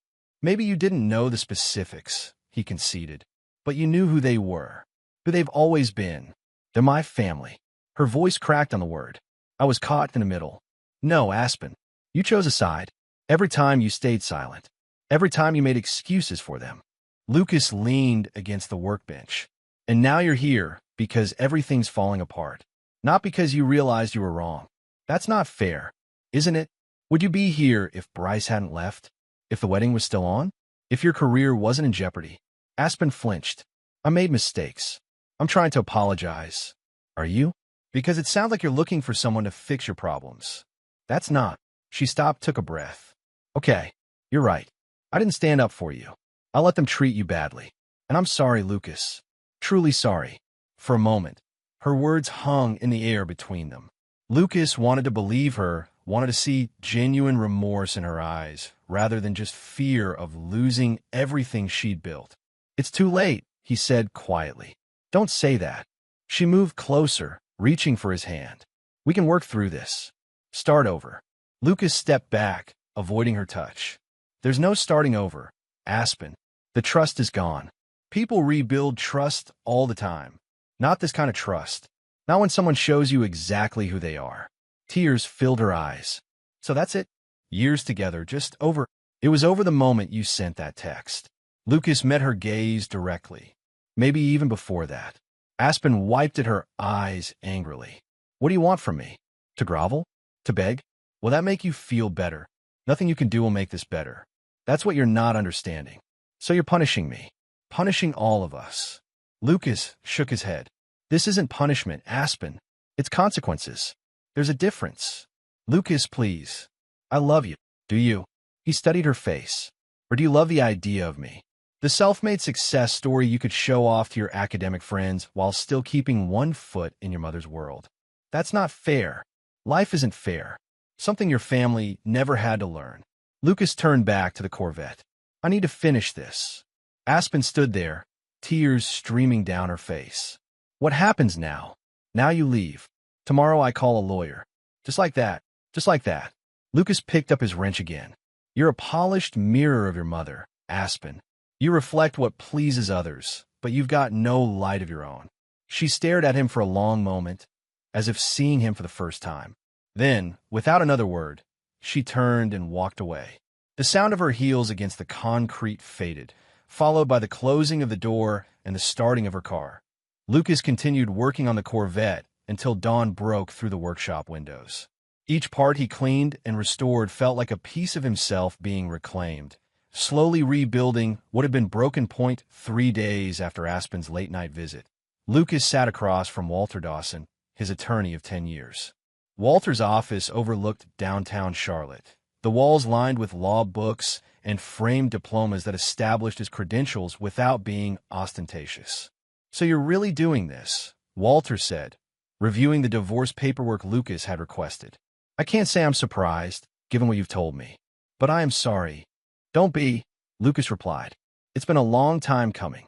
"Maybe you didn't know the specifics," he conceded, "but you knew who they were, who they've always been. They're my family." Her voice cracked on the word. "I was caught in the middle." "No, Aspen. You chose a side. Every time you stayed silent. Every time you made excuses for them." Lucas leaned against the workbench. "And now you're here because everything's falling apart. Not because you realized you were wrong. That's not fair, isn't it? Would you be here if Bryce hadn't left? If the wedding was still on? If your career wasn't in jeopardy?" Aspen flinched. I made mistakes. I'm trying to apologize. Are you? Because it sounds like you're looking for someone to fix your problems. That's not. She stopped, took a breath. Okay, you're right. I didn't stand up for you. I let them treat you badly. And I'm sorry, Lucas. Truly sorry. For a moment, her words hung in the air between them. Lucas wanted to believe her, wanted to see genuine remorse in her eyes, rather than just fear of losing everything she'd built. It's too late, he said quietly. Don't say that. She moved closer, reaching for his hand. We can work through this. Start over. Lucas stepped back, avoiding her touch. There's no starting over, Aspen. The trust is gone. People rebuild trust all the time. Not this kind of trust. Not when someone shows you exactly who they are. Tears filled her eyes. So that's it? Years together, just over. It was over the moment you sent that text. Lucas met her gaze directly. Maybe even before that. Aspen wiped at her eyes angrily. What do you want from me? To grovel? To beg? Will that make you feel better? Nothing you can do will make this better. That's what you're not understanding. So you're punishing me. Punishing all of us. Lucas shook his head. This isn't punishment, Aspen. It's consequences. There's a difference. Lucas, please. I love you. Do you? He studied her face. Or do you love the idea of me? The self-made success story you could show off to your academic friends while still keeping one foot in your mother's world. That's not fair. Life isn't fair. Something your family never had to learn. Lucas turned back to the Corvette. I need to finish this. Aspen stood there, tears streaming down her face. What happens now? Now you leave. Tomorrow I call a lawyer. Just like that. Just like that. Lucas picked up his wrench again. You're a polished mirror of your mother, Aspen. You reflect what pleases others, but you've got no light of your own. She stared at him for a long moment, as if seeing him for the first time. Then, without another word, she turned and walked away. The sound of her heels against the concrete faded, followed by the closing of the door and the starting of her car. Lucas continued working on the Corvette until dawn broke through the workshop windows. Each part he cleaned and restored felt like a piece of himself being reclaimed, slowly rebuilding what had been broken point 3 days after Aspen's late-night visit. Lucas sat across from Walter Dawson, his attorney of 10 years. Walter's office overlooked downtown Charlotte, the walls lined with law books and framed diplomas that established his credentials without being ostentatious. So you're really doing this, Walter said, reviewing the divorce paperwork Lucas had requested. I can't say I'm surprised, given what you've told me. But I am sorry. Don't be, Lucas replied. It's been a long time coming.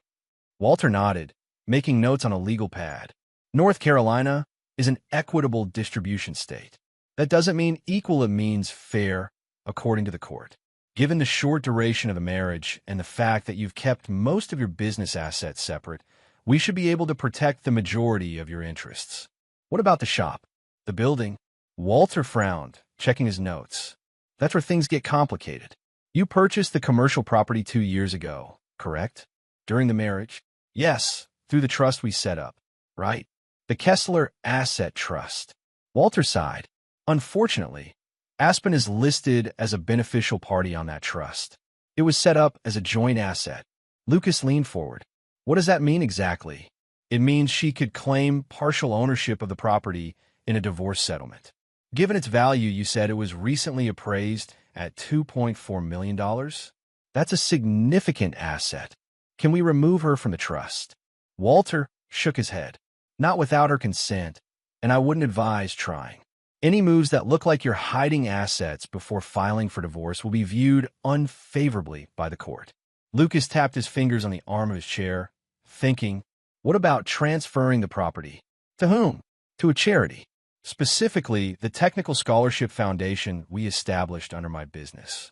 Walter nodded, making notes on a legal pad. North Carolina is an equitable distribution state. That doesn't mean equal, it means fair, according to the court. Given the short duration of the marriage and the fact that you've kept most of your business assets separate, we should be able to protect the majority of your interests. What about the shop? The building? Walter frowned, checking his notes. That's where things get complicated. You purchased the commercial property 2 years ago, correct? During the marriage? Yes, through the trust we set up, right? The Kessler Asset Trust. Walter sighed. Unfortunately, Aspen is listed as a beneficial party on that trust. It was set up as a joint asset. Lucas leaned forward. What does that mean exactly? It means she could claim partial ownership of the property in a divorce settlement. Given its value, you said it was recently appraised at $2.4 million? That's a significant asset. Can we remove her from the trust? Walter shook his head. Not without her consent, and I wouldn't advise trying. Any moves that look like you're hiding assets before filing for divorce will be viewed unfavorably by the court. Lucas tapped his fingers on the arm of his chair, thinking, what about transferring the property? To whom? To a charity. Specifically, the Technical Scholarship Foundation we established under my business.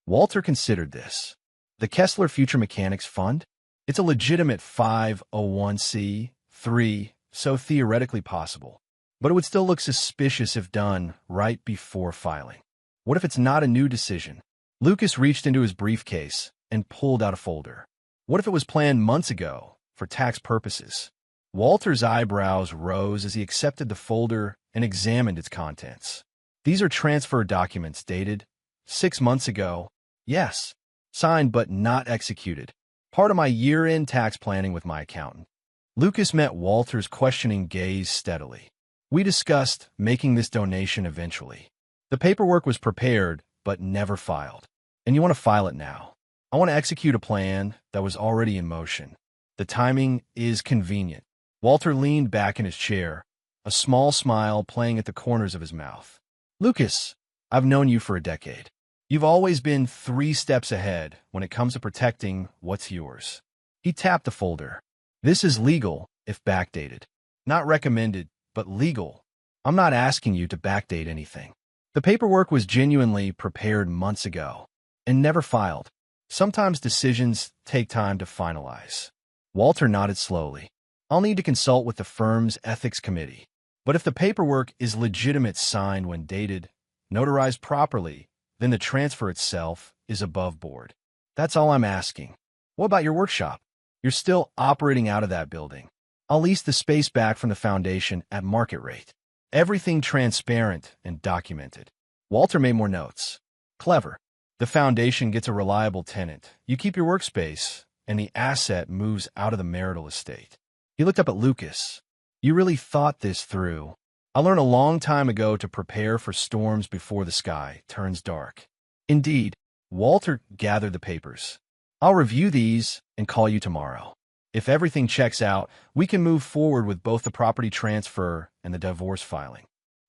Walter considered this. The Kessler Future Mechanics Fund? It's a legitimate 501c3, so theoretically possible. But it would still look suspicious if done right before filing. What if it's not a new decision? Lucas reached into his briefcase and pulled out a folder. What if it was planned months ago for tax purposes? Walter's eyebrows rose as he accepted the folder and examined its contents. These are transfer documents dated 6 months ago. Yes, signed but not executed. Part of my year-end tax planning with my accountant. Lucas met Walter's questioning gaze steadily. We discussed making this donation eventually. The paperwork was prepared, but never filed. And you want to file it now. I want to execute a plan that was already in motion. The timing is convenient. Walter leaned back in his chair, a small smile playing at the corners of his mouth. Lucas, I've known you for a decade. You've always been 3 steps ahead when it comes to protecting what's yours. He tapped the folder. This is legal if backdated. Not recommended, but legal. I'm not asking you to backdate anything. The paperwork was genuinely prepared months ago and never filed. Sometimes decisions take time to finalize. Walter nodded slowly. I'll need to consult with the firm's ethics committee. But if the paperwork is legitimate, signed when dated, notarized properly, then the transfer itself is above board. That's all I'm asking. What about your workshop? You're still operating out of that building. I'll lease the space back from the foundation at market rate. Everything transparent and documented. Walter made more notes. Clever. The foundation gets a reliable tenant. You keep your workspace, and the asset moves out of the marital estate. He looked up at Lucas. You really thought this through. I learned a long time ago to prepare for storms before the sky turns dark. Indeed, Walter gathered the papers. I'll review these and call you tomorrow. If everything checks out, we can move forward with both the property transfer and the divorce filing.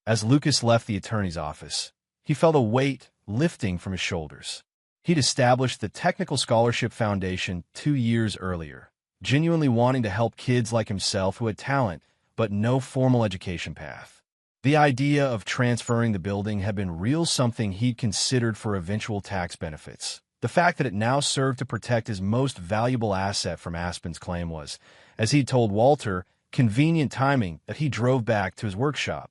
As Lucas left the attorney's office, he felt a weight lifting from his shoulders. He'd established the Technical Scholarship Foundation 2 years earlier, genuinely wanting to help kids like himself who had talent but no formal education path. The idea of transferring the building had been real something he'd considered for eventual tax benefits. The fact that it now served to protect his most valuable asset from Aspen's claim was, as he'd told Walter, convenient timing that he drove back to his workshop,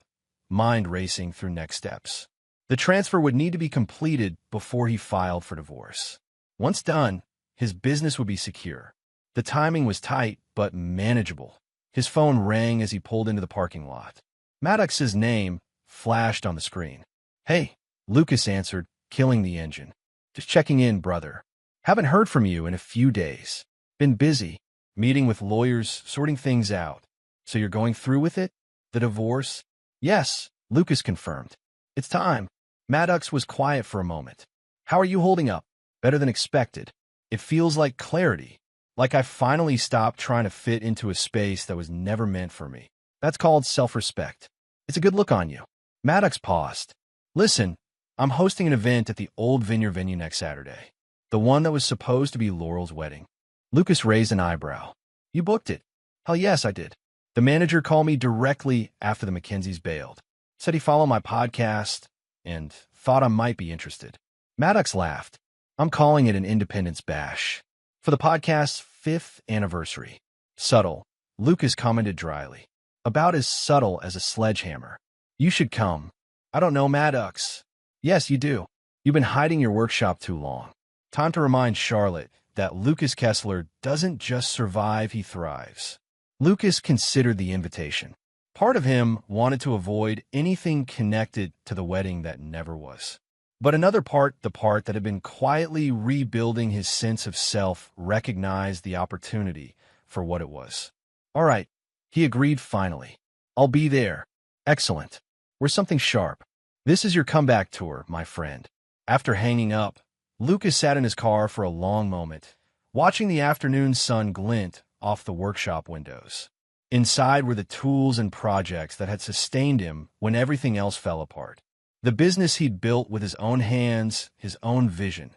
mind racing through next steps. The transfer would need to be completed before he filed for divorce. Once done, his business would be secure. The timing was tight, but manageable. His phone rang as he pulled into the parking lot. Maddox's name flashed on the screen. Hey, Lucas answered, killing the engine. Just checking in, brother. Haven't heard from you in a few days. Been busy, meeting with lawyers, sorting things out. So you're going through with it? The divorce? Yes, Lucas confirmed. It's time. Maddox was quiet for a moment. How are you holding up? Better than expected. It feels like clarity. Like I finally stopped trying to fit into a space that was never meant for me. That's called self-respect. It's a good look on you. Maddox paused. Listen, I'm hosting an event at the old Vineyard venue next Saturday. The one that was supposed to be Laurel's wedding. Lucas raised an eyebrow. You booked it? Hell yes, I did. The manager called me directly after the Mackenzies bailed. Said he followed my podcast and thought I might be interested. Maddox laughed. I'm calling it an Independence Bash. For the podcast's 5th anniversary. Subtle, Lucas commented dryly. About as subtle as a sledgehammer. You should come. I don't know, Maddox. Yes, you do. You've been hiding your workshop too long. Time to remind Charlotte that Lucas Kessler doesn't just survive, he thrives. Lucas considered the invitation. Part of him wanted to avoid anything connected to the wedding that never was. But another part, the part that had been quietly rebuilding his sense of self, recognized the opportunity for what it was. All right, he agreed finally. I'll be there. Excellent. We're something sharp. This is your comeback tour, my friend. After hanging up, Lucas sat in his car for a long moment, watching the afternoon sun glint off the workshop windows. Inside were the tools and projects that had sustained him when everything else fell apart. The business he'd built with his own hands, his own vision.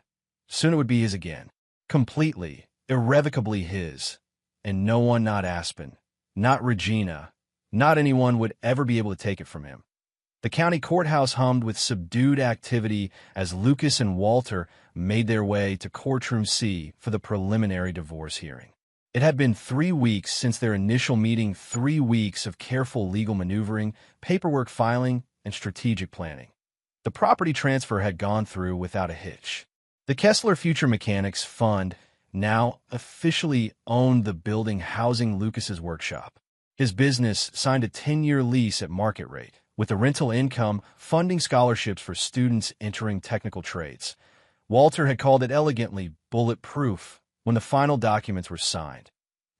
Soon it would be his again. Completely, irrevocably his. And no one, not Aspen, not Regina, not anyone would ever be able to take it from him. The county courthouse hummed with subdued activity as Lucas and Walter made their way to Courtroom C for the preliminary divorce hearing. It had been 3 weeks since their initial meeting, 3 weeks of careful legal maneuvering, paperwork filing, and strategic planning. The property transfer had gone through without a hitch. The Kessler Future Mechanics Fund now officially owned the building housing Lucas's workshop. His business signed a 10-year lease at market rate, with the rental income funding scholarships for students entering technical trades. Walter had called it elegantly bulletproof when the final documents were signed.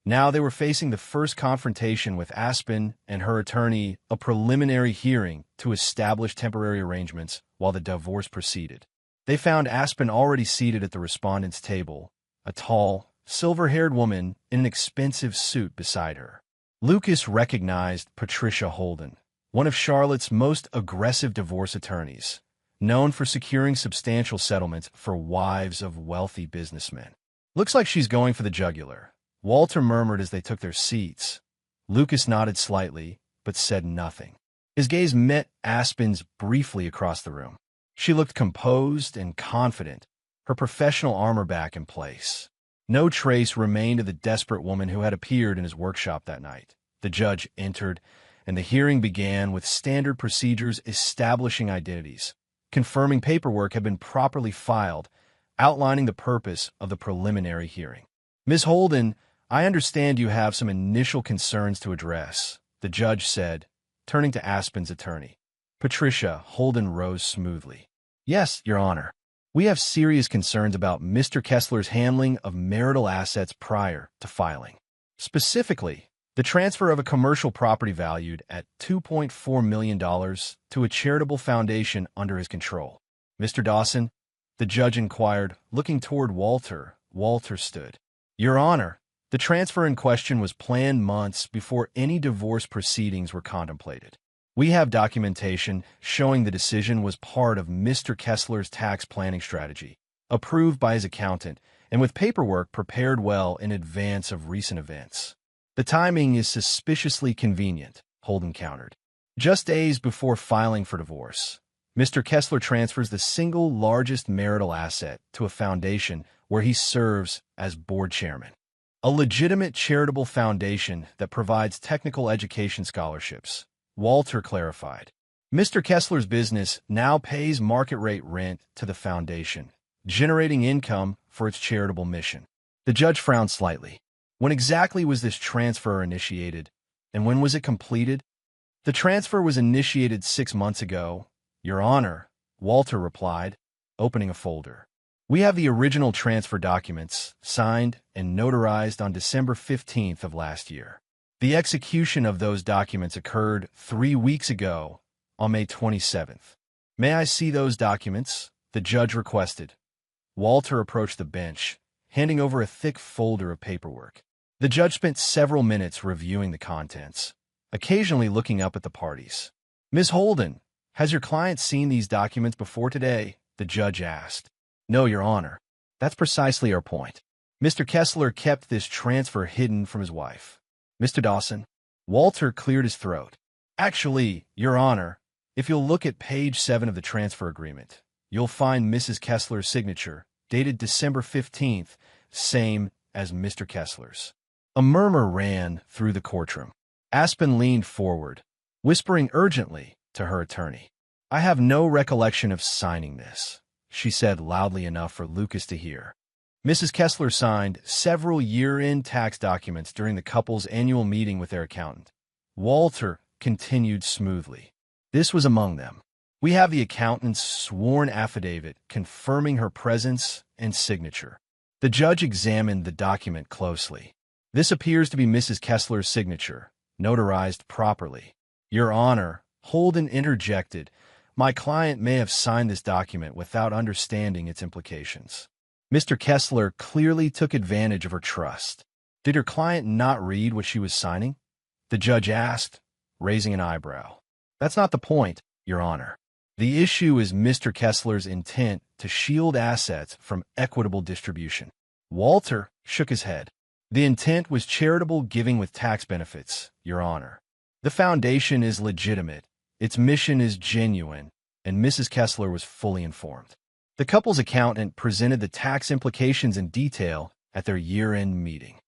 Now they were facing the first confrontation with Aspen and her attorney, a preliminary hearing to establish temporary arrangements while the divorce proceeded. They found Aspen already seated at the respondent's table, a tall, silver-haired woman in an expensive suit beside her. Lucas recognized Patricia Holden, one of Charlotte's most aggressive divorce attorneys, known for securing substantial settlements for wives of wealthy businessmen. "Looks like she's going for the jugular," Walter murmured as they took their seats. Lucas nodded slightly, but said nothing. His gaze met Aspen's briefly across the room. She looked composed and confident, her professional armor back in place. No trace remained of the desperate woman who had appeared in his workshop that night. The judge entered, and the hearing began with standard procedures establishing identities. Confirming paperwork had been properly filed, outlining the purpose of the preliminary hearing. "Ms. Holden, I understand you have some initial concerns to address," the judge said, turning to Aspen's attorney. Patricia Holden rose smoothly. "Yes, Your Honor. We have serious concerns about Mr. Kessler's handling of marital assets prior to filing. Specifically, the transfer of a commercial property valued at $2.4 million to a charitable foundation under his control." "Mr. Dawson?" the judge inquired, looking toward Walter. Walter stood. "Your Honor, the transfer in question was planned months before any divorce proceedings were contemplated. We have documentation showing the decision was part of Mr. Kessler's tax planning strategy, approved by his accountant, and with paperwork prepared well in advance of recent events. The timing is suspiciously convenient," Holden countered. "Just days before filing for divorce, Mr. Kessler transfers the single largest marital asset to a foundation where he serves as board chairman. A legitimate charitable foundation that provides technical education scholarships," Walter clarified. "Mr. Kessler's business now pays market-rate rent to the foundation, generating income for its charitable mission." The judge frowned slightly. "When exactly was this transfer initiated, and when was it completed?" "The transfer was initiated 6 months ago, Your Honor," Walter replied, opening a folder. "We have the original transfer documents, signed and notarized on December 15th of last year. The execution of those documents occurred 3 weeks ago, on May 27th. "May I see those documents?" the judge requested. Walter approached the bench, handing over a thick folder of paperwork. The judge spent several minutes reviewing the contents, occasionally looking up at the parties. "Ms. Holden, has your client seen these documents before today?" the judge asked. "No, Your Honor. That's precisely our point. Mr. Kessler kept this transfer hidden from his wife." "Mr. Dawson?" Walter cleared his throat. "Actually, Your Honor, if you'll look at page 7 of the transfer agreement, you'll find Mrs. Kessler's signature, dated December 15th, same as Mr. Kessler's." A murmur ran through the courtroom. Aspen leaned forward, whispering urgently to her attorney. "I have no recollection of signing this," she said loudly enough for Lucas to hear. Mrs. Kessler signed several year-end tax documents during the couple's annual meeting with their accountant. Walter continued smoothly. "This was among them. We have the accountant's sworn affidavit confirming her presence and signature." The judge examined the document closely. "This appears to be Mrs. Kessler's signature, notarized properly." "Your Honor," Holden interjected, "my client may have signed this document without understanding its implications. Mr. Kessler clearly took advantage of her trust." "Did your client not read what she was signing?" the judge asked, raising an eyebrow. "That's not the point, Your Honor. The issue is Mr. Kessler's intent to shield assets from equitable distribution." Walter shook his head. "The intent was charitable giving with tax benefits, Your Honor. The foundation is legitimate, its mission is genuine, and Mrs. Kessler was fully informed." The couple's accountant presented the tax implications in detail at their year-end meeting.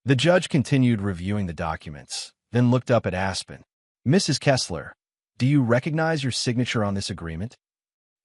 The judge continued reviewing the documents, then looked up at Aspen. "Mrs. Kessler, do you recognize your signature on this agreement?"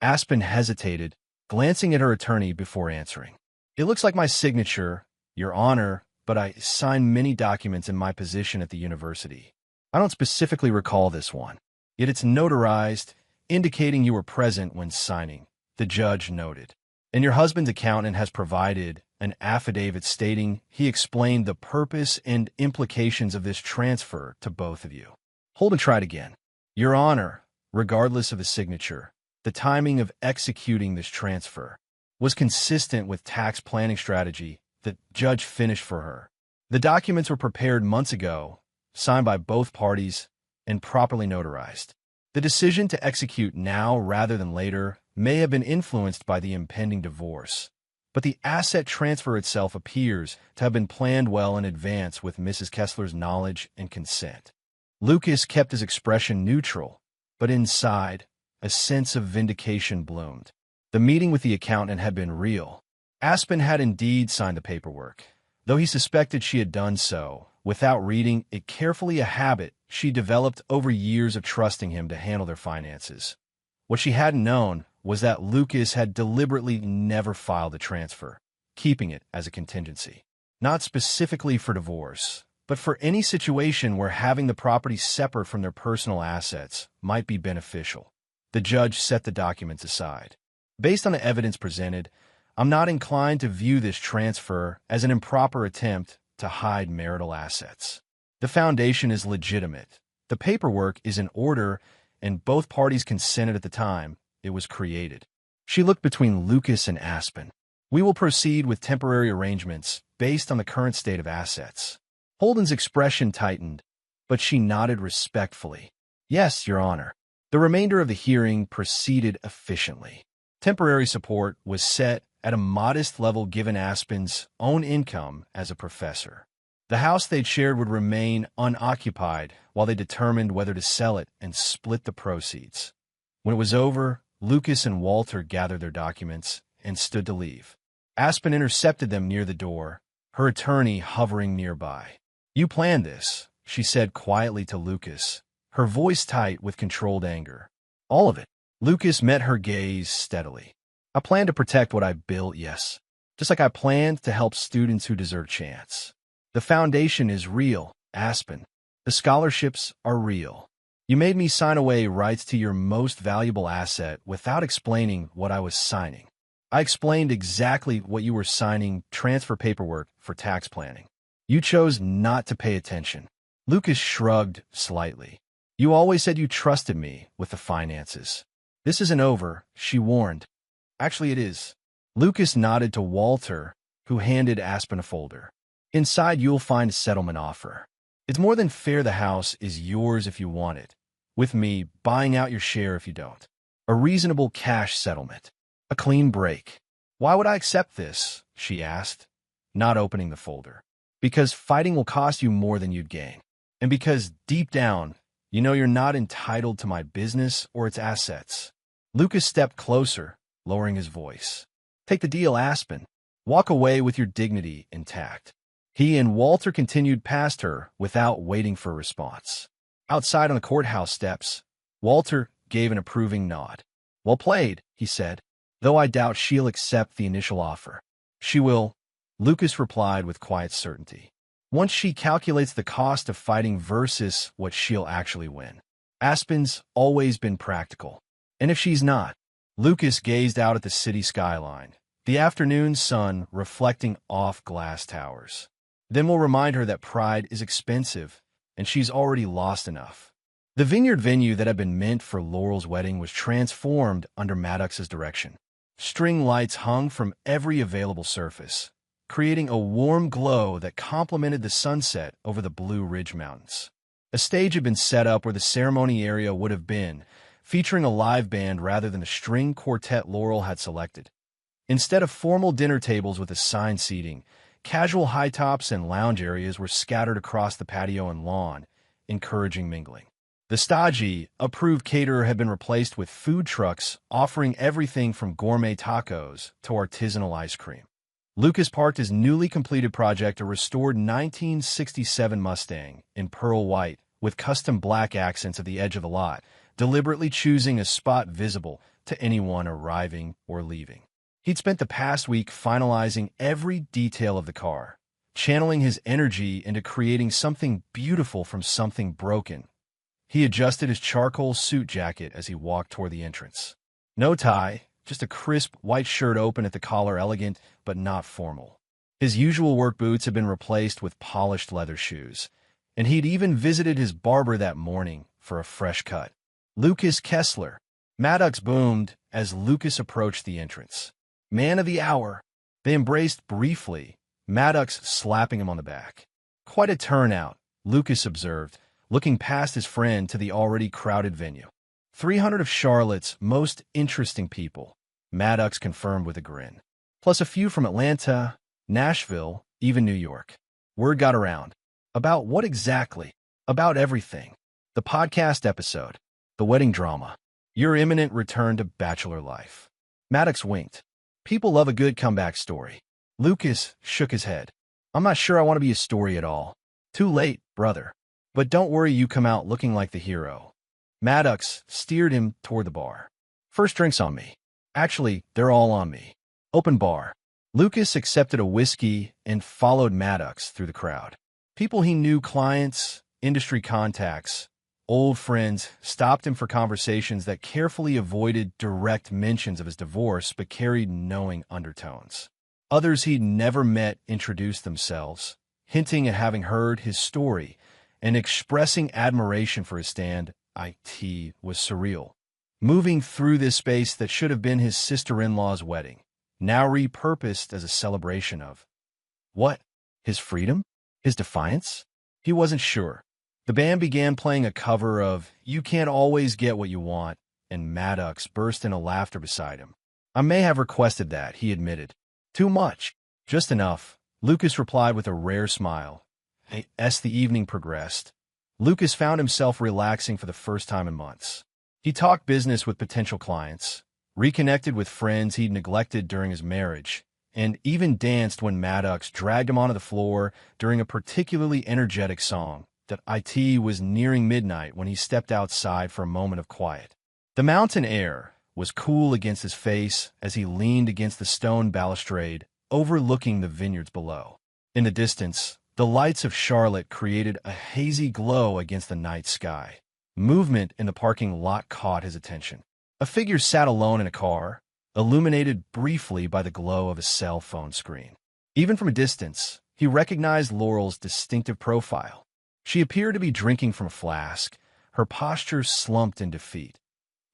Aspen hesitated, glancing at her attorney before answering. "It looks like my signature, Your Honor, but I signed many documents in my position at the university. I don't specifically recall this one. Yet it's notarized, indicating you were present when signing," the judge noted. "And your husband's accountant has provided an affidavit stating he explained the purpose and implications of this transfer to both of you. Holden tried again. Your Honor, regardless of his signature, the timing of executing this transfer was consistent with tax planning strategy the judge finished for her. The documents were prepared months ago, signed by both parties, and properly notarized. The decision to execute now rather than later may have been influenced by the impending divorce, but the asset transfer itself appears to have been planned well in advance with Mrs. Kessler's knowledge and consent. Lucas kept his expression neutral, but inside, a sense of vindication bloomed. The meeting with the accountant had been real. Aspen had indeed signed the paperwork, though he suspected she had done so without reading it carefully, a habit she developed over years of trusting him to handle their finances. What she hadn't known was that Lucas had deliberately never filed a transfer, keeping it as a contingency, not specifically for divorce, but for any situation where having the property separate from their personal assets might be beneficial. The judge set the documents aside. Based on the evidence presented, I'm not inclined to view this transfer as an improper attempt to hide marital assets. The foundation is legitimate. The paperwork is in order, and both parties consented at the time it was created. She looked between Lucas and Aspen. We will proceed with temporary arrangements based on the current state of assets. Holden's expression tightened, but she nodded respectfully. Yes, Your Honor. The remainder of the hearing proceeded efficiently. Temporary support was set at a modest level given Aspen's own income as a professor. The house they'd shared would remain unoccupied while they determined whether to sell it and split the proceeds. When it was over, Lucas and Walter gathered their documents and stood to leave. Aspen intercepted them near the door, her attorney hovering nearby. You planned this, she said quietly to Lucas, her voice tight with controlled anger. All of it. Lucas met her gaze steadily. I plan to protect what I built, yes. Just like I planned to help students who deserve a chance. The foundation is real, Aspen. The scholarships are real. You made me sign away rights to your most valuable asset without explaining what I was signing. I explained exactly what you were signing, transfer paperwork for tax planning. You chose not to pay attention. Lucas shrugged slightly. You always said you trusted me with the finances. This isn't over, she warned. Actually, it is. Lucas nodded to Walter, who handed Aspen a folder. Inside, you'll find a settlement offer. It's more than fair. The house is yours if you want it, with me buying out your share if you don't. A reasonable cash settlement. A clean break. Why would I accept this? She asked, not opening the folder. Because fighting will cost you more than you'd gain. And because, deep down, you know you're not entitled to my business or its assets. Lucas stepped closer, lowering his voice. Take the deal, Aspen. Walk away with your dignity intact. He and Walter continued past her without waiting for a response. Outside on the courthouse steps, Walter gave an approving nod. Well played, he said, though I doubt she'll accept the initial offer. She will, Lucas replied with quiet certainty. Once she calculates the cost of fighting versus what she'll actually win. Aspen's always been practical. And if she's not, Lucas gazed out at the city skyline, the afternoon sun reflecting off glass towers. Then we'll remind her that pride is expensive, and she's already lost enough. The vineyard venue that had been meant for Laurel's wedding was transformed under Maddox's direction. String lights hung from every available surface, creating a warm glow that complemented the sunset over the Blue Ridge Mountains. A stage had been set up where the ceremony area would have been, featuring a live band rather than the string quartet Laurel had selected. Instead of formal dinner tables with assigned seating, casual high tops and lounge areas were scattered across the patio and lawn, encouraging mingling. The stodgy, approved caterer had been replaced with food trucks offering everything from gourmet tacos to artisanal ice cream. Lucas parked his newly completed project, a restored 1967 Mustang in pearl white with custom black accents at the edge of the lot, deliberately choosing a spot visible to anyone arriving or leaving. He'd spent the past week finalizing every detail of the car, channeling his energy into creating something beautiful from something broken. He adjusted his charcoal suit jacket as he walked toward the entrance. No tie, just a crisp white shirt open at the collar, elegant but not formal. His usual work boots had been replaced with polished leather shoes, and he'd even visited his barber that morning for a fresh cut. Lucas Kessler. Maddox boomed as Lucas approached the entrance. Man of the hour. They embraced briefly, Maddox slapping him on the back. Quite a turnout, Lucas observed, looking past his friend to the already crowded venue. 300 of Charlotte's most interesting people, Maddox confirmed with a grin. Plus a few from Atlanta, Nashville, even New York. Word got around. About what exactly? About everything. The podcast episode. The wedding drama. Your imminent return to bachelor life. Maddox winked. People love a good comeback story. Lucas shook his head. I'm not sure I want to be a story at all. Too late, brother. But don't worry, you come out looking like the hero. Maddox steered him toward the bar. First drinks on me. Actually, they're all on me. Open bar. Lucas accepted a whiskey and followed Maddox through the crowd. People he knew, clients, industry contacts, old friends, stopped him for conversations that carefully avoided direct mentions of his divorce but carried knowing undertones. Others he'd never met introduced themselves, hinting at having heard his story and expressing admiration for his stand. It was surreal. Moving through this space that should have been his sister-in-law's wedding, now repurposed as a celebration of what? His freedom? His defiance? He wasn't sure. The band began playing a cover of You Can't Always Get What You Want, and Maddox burst into laughter beside him. I may have requested that, he admitted. Too much. Just enough, Lucas replied with a rare smile. As the evening progressed, Lucas found himself relaxing for the first time in months. He talked business with potential clients, reconnected with friends he'd neglected during his marriage, and even danced when Maddox dragged him onto the floor during a particularly energetic song. That it was nearing midnight when he stepped outside for a moment of quiet. The mountain air was cool against his face as he leaned against the stone balustrade overlooking the vineyards below. In the distance, the lights of Charlotte created a hazy glow against the night sky. Movement in the parking lot caught his attention. A figure sat alone in a car, illuminated briefly by the glow of a cell phone screen. Even from a distance, he recognized Laurel's distinctive profile. She appeared to be drinking from a flask, her posture slumped in defeat.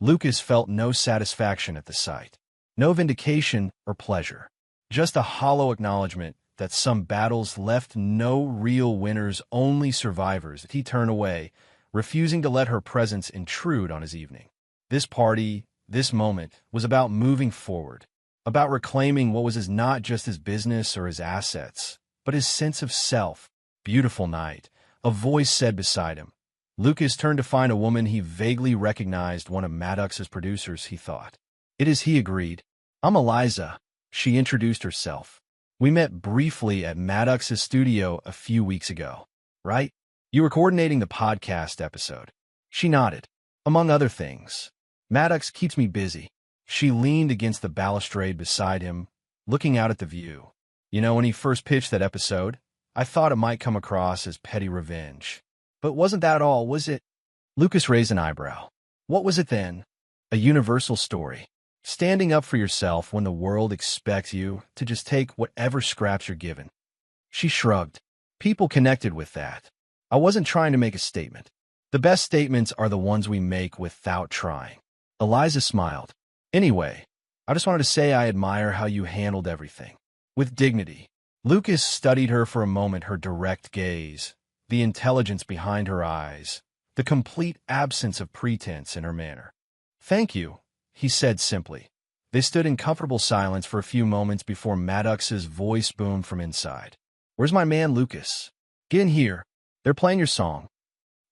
Lucas felt no satisfaction at the sight, no vindication or pleasure, just a hollow acknowledgement that some battles left no real winners, only survivors. He turned away, refusing to let her presence intrude on his evening. This party, this moment, was about moving forward, about reclaiming what was not just his business or his assets, but his sense of self. Beautiful night, a voice said beside him. Lucas turned to find a woman he vaguely recognized, one of Maddox's producers, he thought. It is, he agreed. I'm Eliza, she introduced herself. We met briefly at Maddox's studio a few weeks ago, right? You were coordinating the podcast episode. She nodded. Among other things. Maddox keeps me busy. She leaned against the balustrade beside him, looking out at the view. You know, when he first pitched that episode, I thought it might come across as petty revenge. But wasn't that all, was it? Lucas raised an eyebrow. What was it then? A universal story. Standing up for yourself when the world expects you to just take whatever scraps you're given. She shrugged. People connected with that. I wasn't trying to make a statement. The best statements are the ones we make without trying. Eliza smiled. Anyway, I just wanted to say I admire how you handled everything. With dignity. Lucas studied her for a moment, her direct gaze, the intelligence behind her eyes, the complete absence of pretense in her manner. Thank you, he said simply. They stood in comfortable silence for a few moments before Maddox's voice boomed from inside. Where's my man Lucas? Get in here. They're playing your song.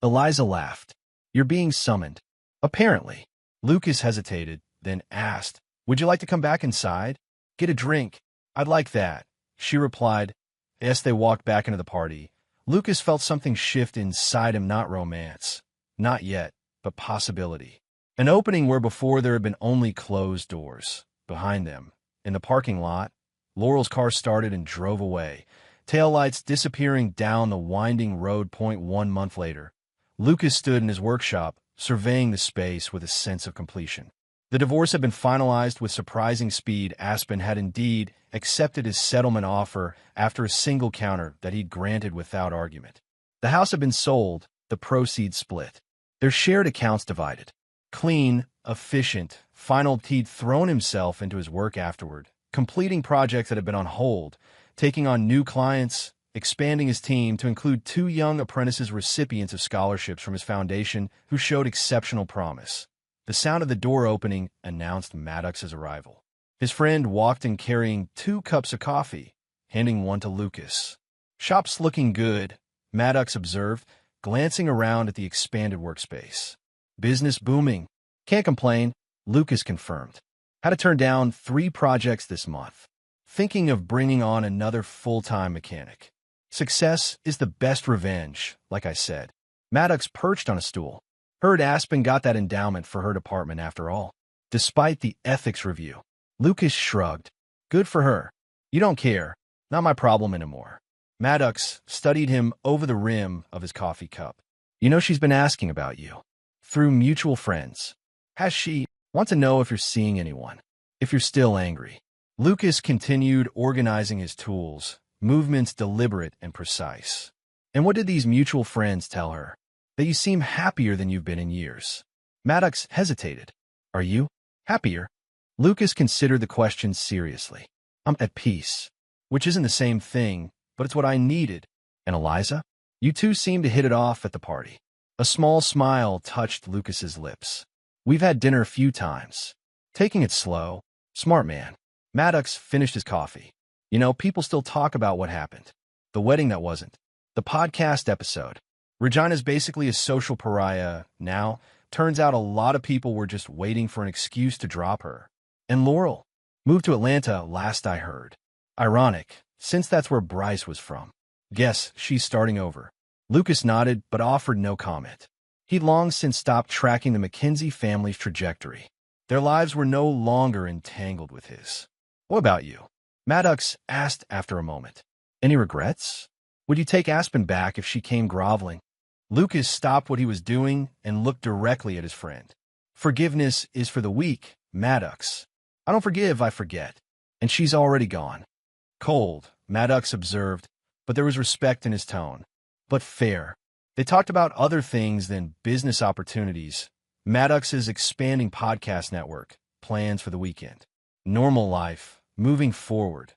Eliza laughed. You're being summoned. Apparently. Lucas hesitated, then asked, would you like to come back inside? Get a drink. I'd like that. She replied. As they walked back into the party, Lucas felt something shift inside him, not romance. Not yet, but possibility. An opening where before there had been only closed doors. Behind them, in the parking lot, Laurel's car started and drove away, taillights disappearing down the winding road. 1 month later, Lucas stood in his workshop, surveying the space with a sense of completion. The divorce had been finalized with surprising speed. Aspen had indeed accepted his settlement offer after a single counter that he'd granted without argument. The house had been sold, the proceeds split. Their shared accounts divided. Clean, efficient, final, he'd thrown himself into his work afterward, completing projects that had been on hold, taking on new clients, expanding his team to include 2 young apprentices recipients of scholarships from his foundation who showed exceptional promise. The sound of the door opening announced Maddox's arrival. His friend walked in carrying 2 cups of coffee, handing one to Lucas. "Shop's looking good," Maddox observed, glancing around at the expanded workspace. "Business booming. Can't complain," Lucas confirmed. "Had to turn down 3 projects this month. Thinking of bringing on another full-time mechanic. Success is the best revenge, like I said." Maddox perched on a stool. Heard Aspen got that endowment for her department after all. Despite the ethics review, Lucas shrugged. "Good for her. You don't care. Not my problem anymore." Maddox studied him over the rim of his coffee cup. "You know she's been asking about you. Through mutual friends. Has she? Want to know if you're seeing anyone. If you're still angry." Lucas continued organizing his tools, movements deliberate and precise. "And what did these mutual friends tell her?" "That you seem happier than you've been in years." Maddox hesitated. "Are you? Happier?" Lucas considered the question seriously. "I'm at peace. Which isn't the same thing, but it's what I needed." "And Eliza? You two seem to hit it off at the party." A small smile touched Lucas's lips. "We've had dinner a few times. Taking it slow. Smart man." Maddox finished his coffee. "You know, people still talk about what happened. The wedding that wasn't. The podcast episode. Regina's basically a social pariah now. Turns out a lot of people were just waiting for an excuse to drop her. And Laurel moved to Atlanta, last I heard. Ironic, since that's where Bryce was from. Guess she's starting over." Lucas nodded but offered no comment. He'd long since stopped tracking the McKenzie family's trajectory. Their lives were no longer entangled with his. "What about you?" Maddox asked after a moment. "Any regrets? Would you take Aspen back if she came groveling?" Lucas stopped what he was doing and looked directly at his friend. "Forgiveness is for the weak, Maddox. I don't forgive, I forget. And she's already gone." Cold, Maddox observed, but there was respect in his tone. But fair. They talked about other things than business opportunities. Maddox's expanding podcast network, plans for the weekend. Normal life, moving forward.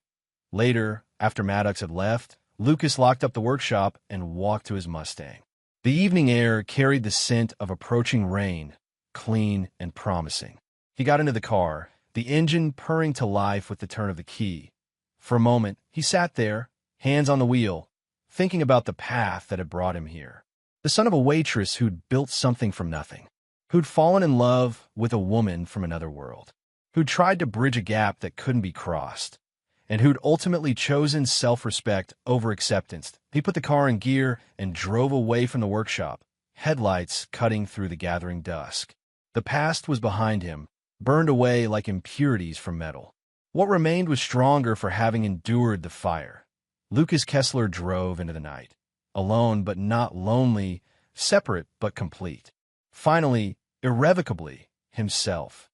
Later, after Maddox had left, Lucas locked up the workshop and walked to his Mustang. The evening air carried the scent of approaching rain, clean and promising. He got into the car, the engine purring to life with the turn of the key. For a moment, he sat there, hands on the wheel, thinking about the path that had brought him here. The son of a waitress who'd built something from nothing, who'd fallen in love with a woman from another world, who'd tried to bridge a gap that couldn't be crossed, and who'd ultimately chosen self-respect over acceptance. He put the car in gear and drove away from the workshop, headlights cutting through the gathering dusk. The past was behind him, burned away like impurities from metal. What remained was stronger for having endured the fire. Lucas Kessler drove into the night, alone but not lonely, separate but complete. Finally, irrevocably, himself.